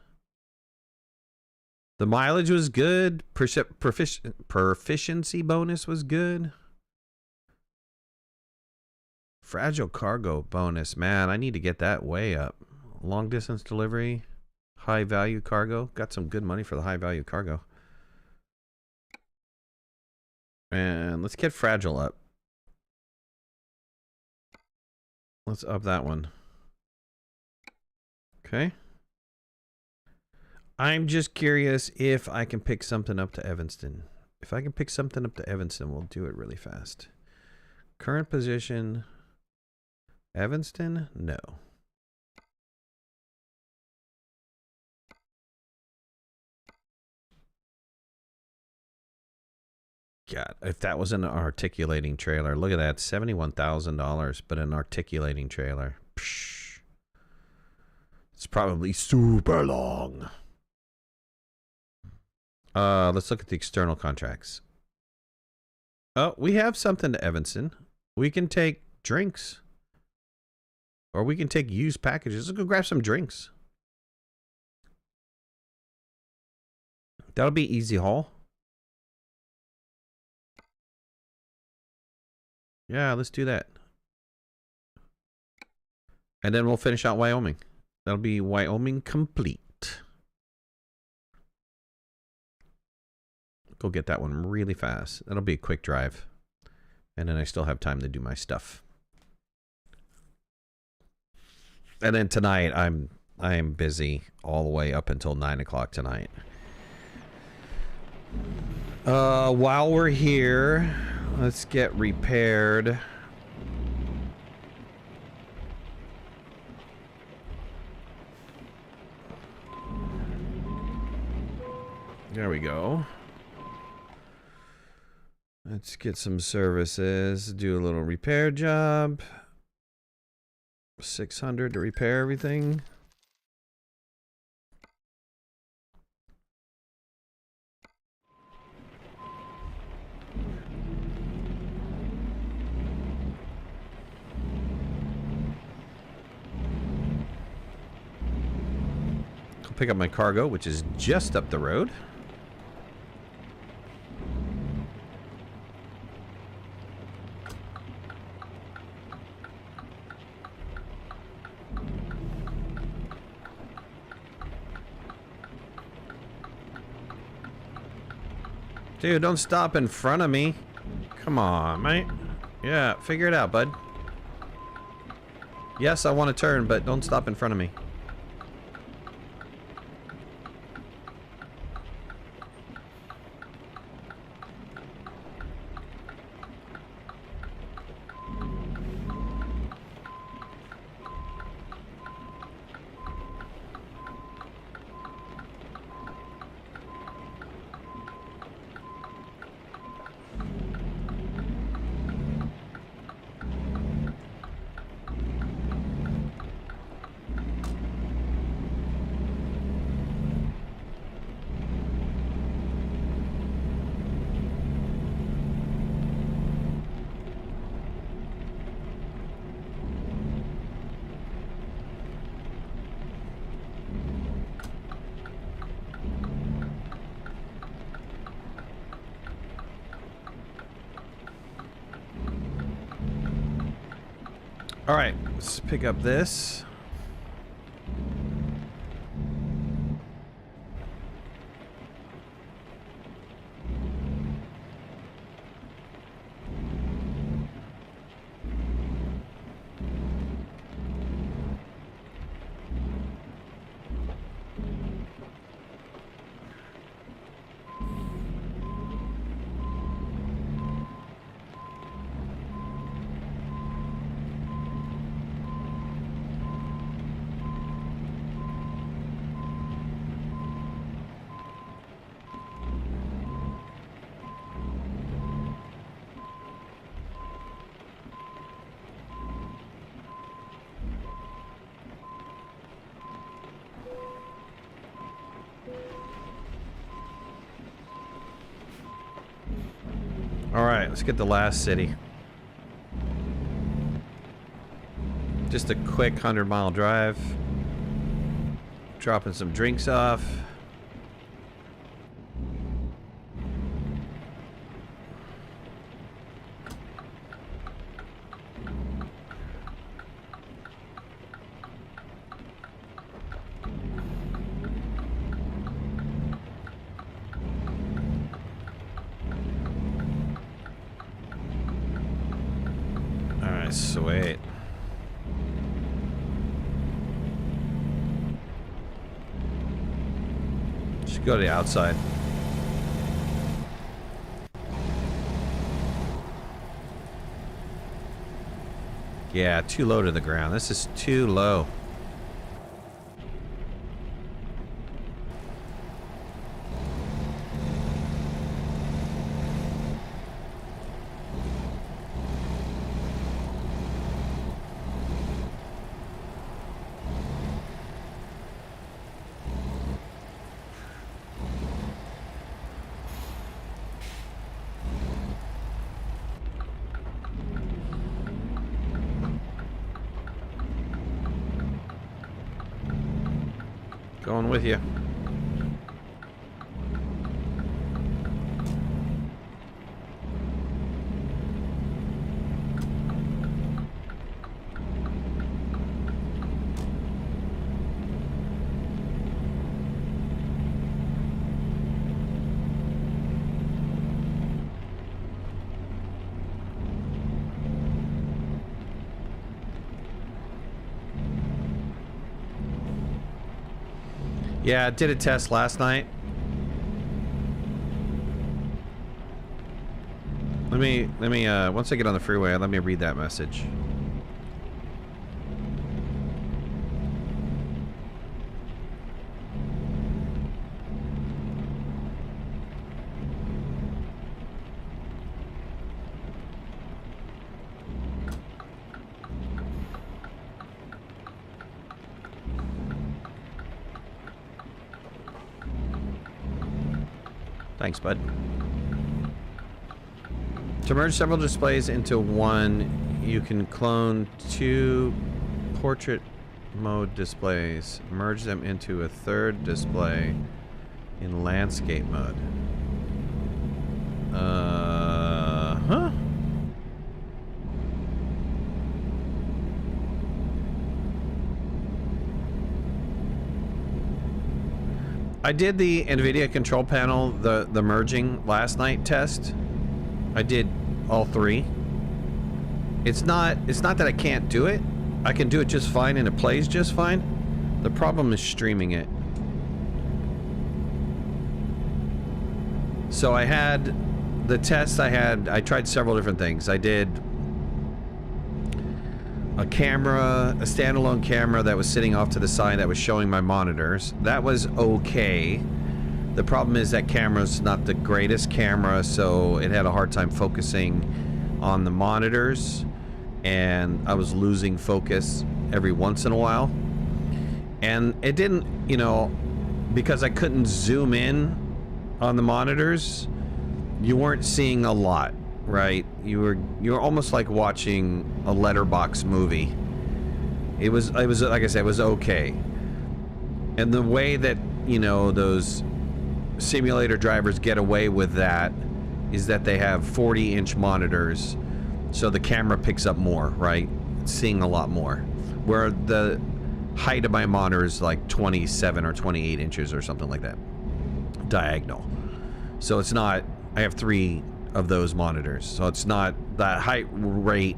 The mileage was good. Proficiency bonus was good. Fragile cargo bonus. Man, I need to get that way up. Long distance delivery. High value cargo. Got some good money for the high value cargo. And let's get fragile up. Let's up that one. Okay. I'm just curious if I can pick something up to Evanston. If I can pick something up to Evanston, we'll do it really fast. Current position. Evanston? No. God, if that was an articulating trailer, look at that, $71,000, but an articulating trailer. Psh. It's probably super long. Let's look at the external contracts. Oh, we have something to Evanston. We can take drinks. Or we can take used packages. Let's go grab some drinks. That'll be easy haul. Yeah, let's do that. And then we'll finish out Wyoming. That'll be Wyoming complete. Go get that one really fast. That'll be a quick drive. And then I still have time to do my stuff. And then tonight, I am busy all the way up until 9 o'clock tonight. While we're here, let's get repaired. There we go. Let's get some services. Do a little repair job. 600 to repair everything. I'll pick up my cargo, which is just up the road. Dude, don't stop in front of me. Come on, mate. Yeah, figure it out, bud. Yes, I want to turn, but don't stop in front of me. All right, let's pick up this. All right, let's get the last city. Just a quick 100-mile drive. Dropping some drinks off. Sweet. Just go to the outside. Yeah, too low to the ground. This is too low. Going with you. Yeah, I did a test last night. Let me once I get on the freeway, let me read that message. Thanks, bud. To merge several displays into one, you can clone 2 portrait mode displays. Merge them into a 3rd display in landscape mode. Huh? I did the NVIDIA control panel, the merging last night test. I did all 3. It's not that I can't do it. I can do it just fine and it plays just fine. The problem is streaming it. So I had the test I tried several different things. I did a camera, a standalone camera that was sitting off to the side that was showing my monitors. That was okay. The problem is that camera's not the greatest camera, so it had a hard time focusing on the monitors, and I was losing focus every once in a while. And it didn't, you know, because I couldn't zoom in on the monitors, you weren't seeing a lot. Right, you were almost like watching a letterbox movie. It was like I said, it was okay. And the way that, you know, those simulator drivers get away with that is that they have 40-inch monitors, so the camera picks up more, right? It's seeing a lot more. Where the height of my monitor is like 27 or 28 inches or something like that, diagonal. So it's not. I have 3 of those monitors, so it's not that height rate.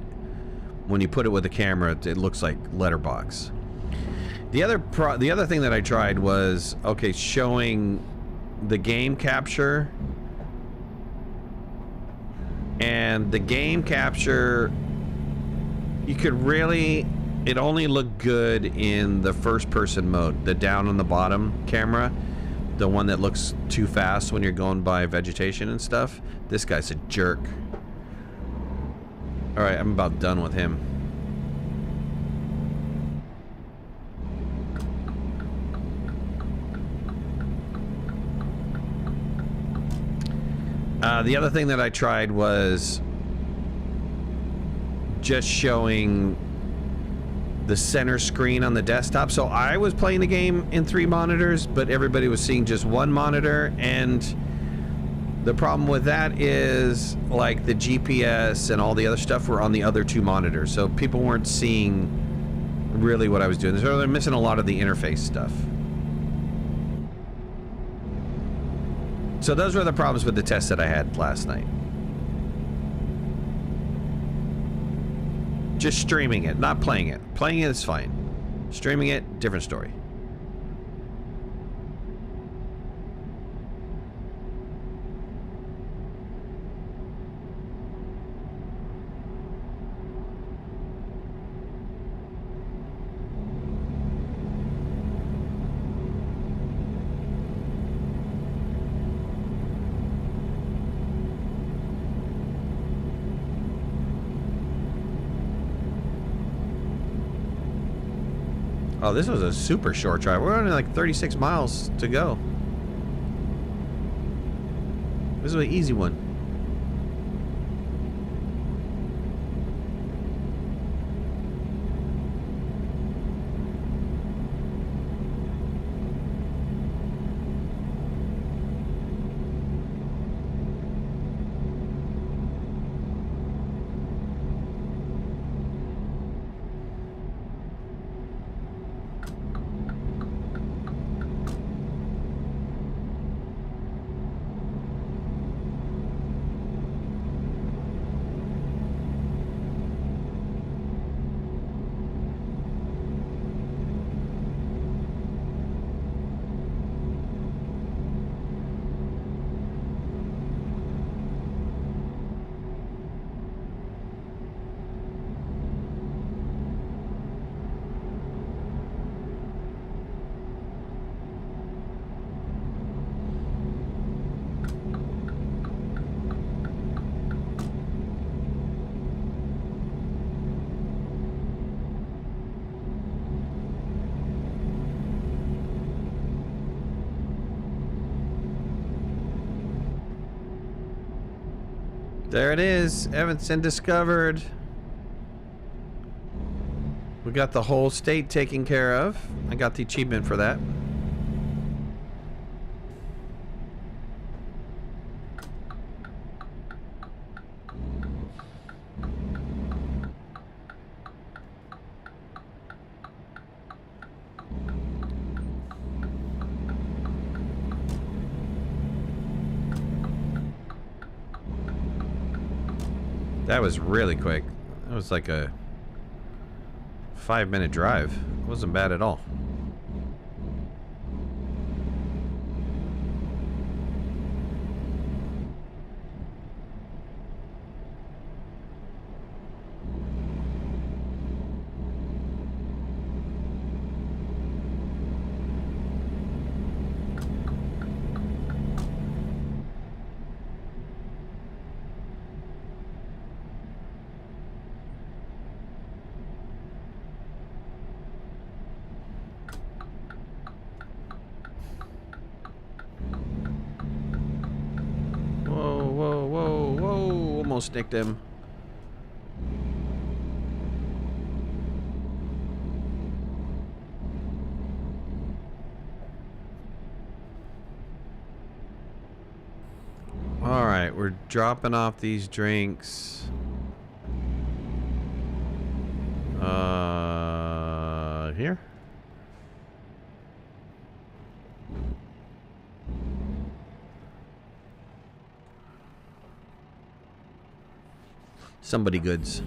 When you put it with the camera, it looks like letterbox. The other thing that I tried was, okay, showing the game capture, and the game capture, you could really, it only looked good in the first person mode, the down on the bottom camera, the one that looks too fast when you're going by vegetation and stuff. This guy's a jerk. Alright, I'm about done with him. The other thing that I tried was just showing the center screen on the desktop. So I was playing the game in 3 monitors, but everybody was seeing just 1 monitor. And the problem with that is, like, the GPS and all the other stuff were on the other 2 monitors. So people weren't seeing really what I was doing. So they're missing a lot of the interface stuff. So those were the problems with the test that I had last night. Just streaming it, not playing it. Playing it is fine. Streaming it, different story. Oh, this was a super short drive. We're only like 36 miles to go. This is an easy one. There it is, Evanston discovered. We got the whole state taken care of. I got the achievement for that. That was really quick. That was like a 5-minute drive. It wasn't bad at all. Almost nicked him. All right, we're dropping off these drinks. Here. Somebody goods.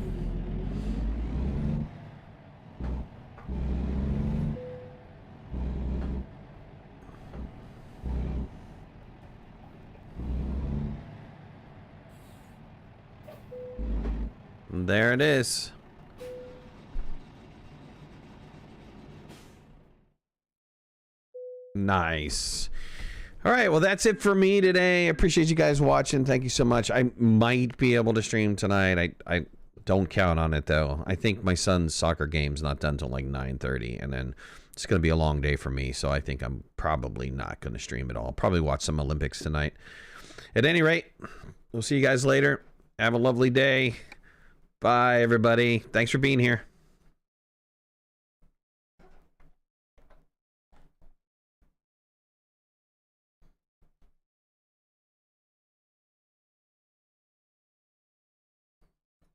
And there it is. Nice. All right, well, that's it for me today. I appreciate you guys watching. Thank you so much. I might be able to stream tonight. I don't count on it, though. I think my son's soccer game's not done till like 9:30, and then it's going to be a long day for me, so I think I'm probably not going to stream at all. Probably watch some Olympics tonight. At any rate, We'll see you guys later. Have a lovely day. Bye, everybody. Thanks for being here.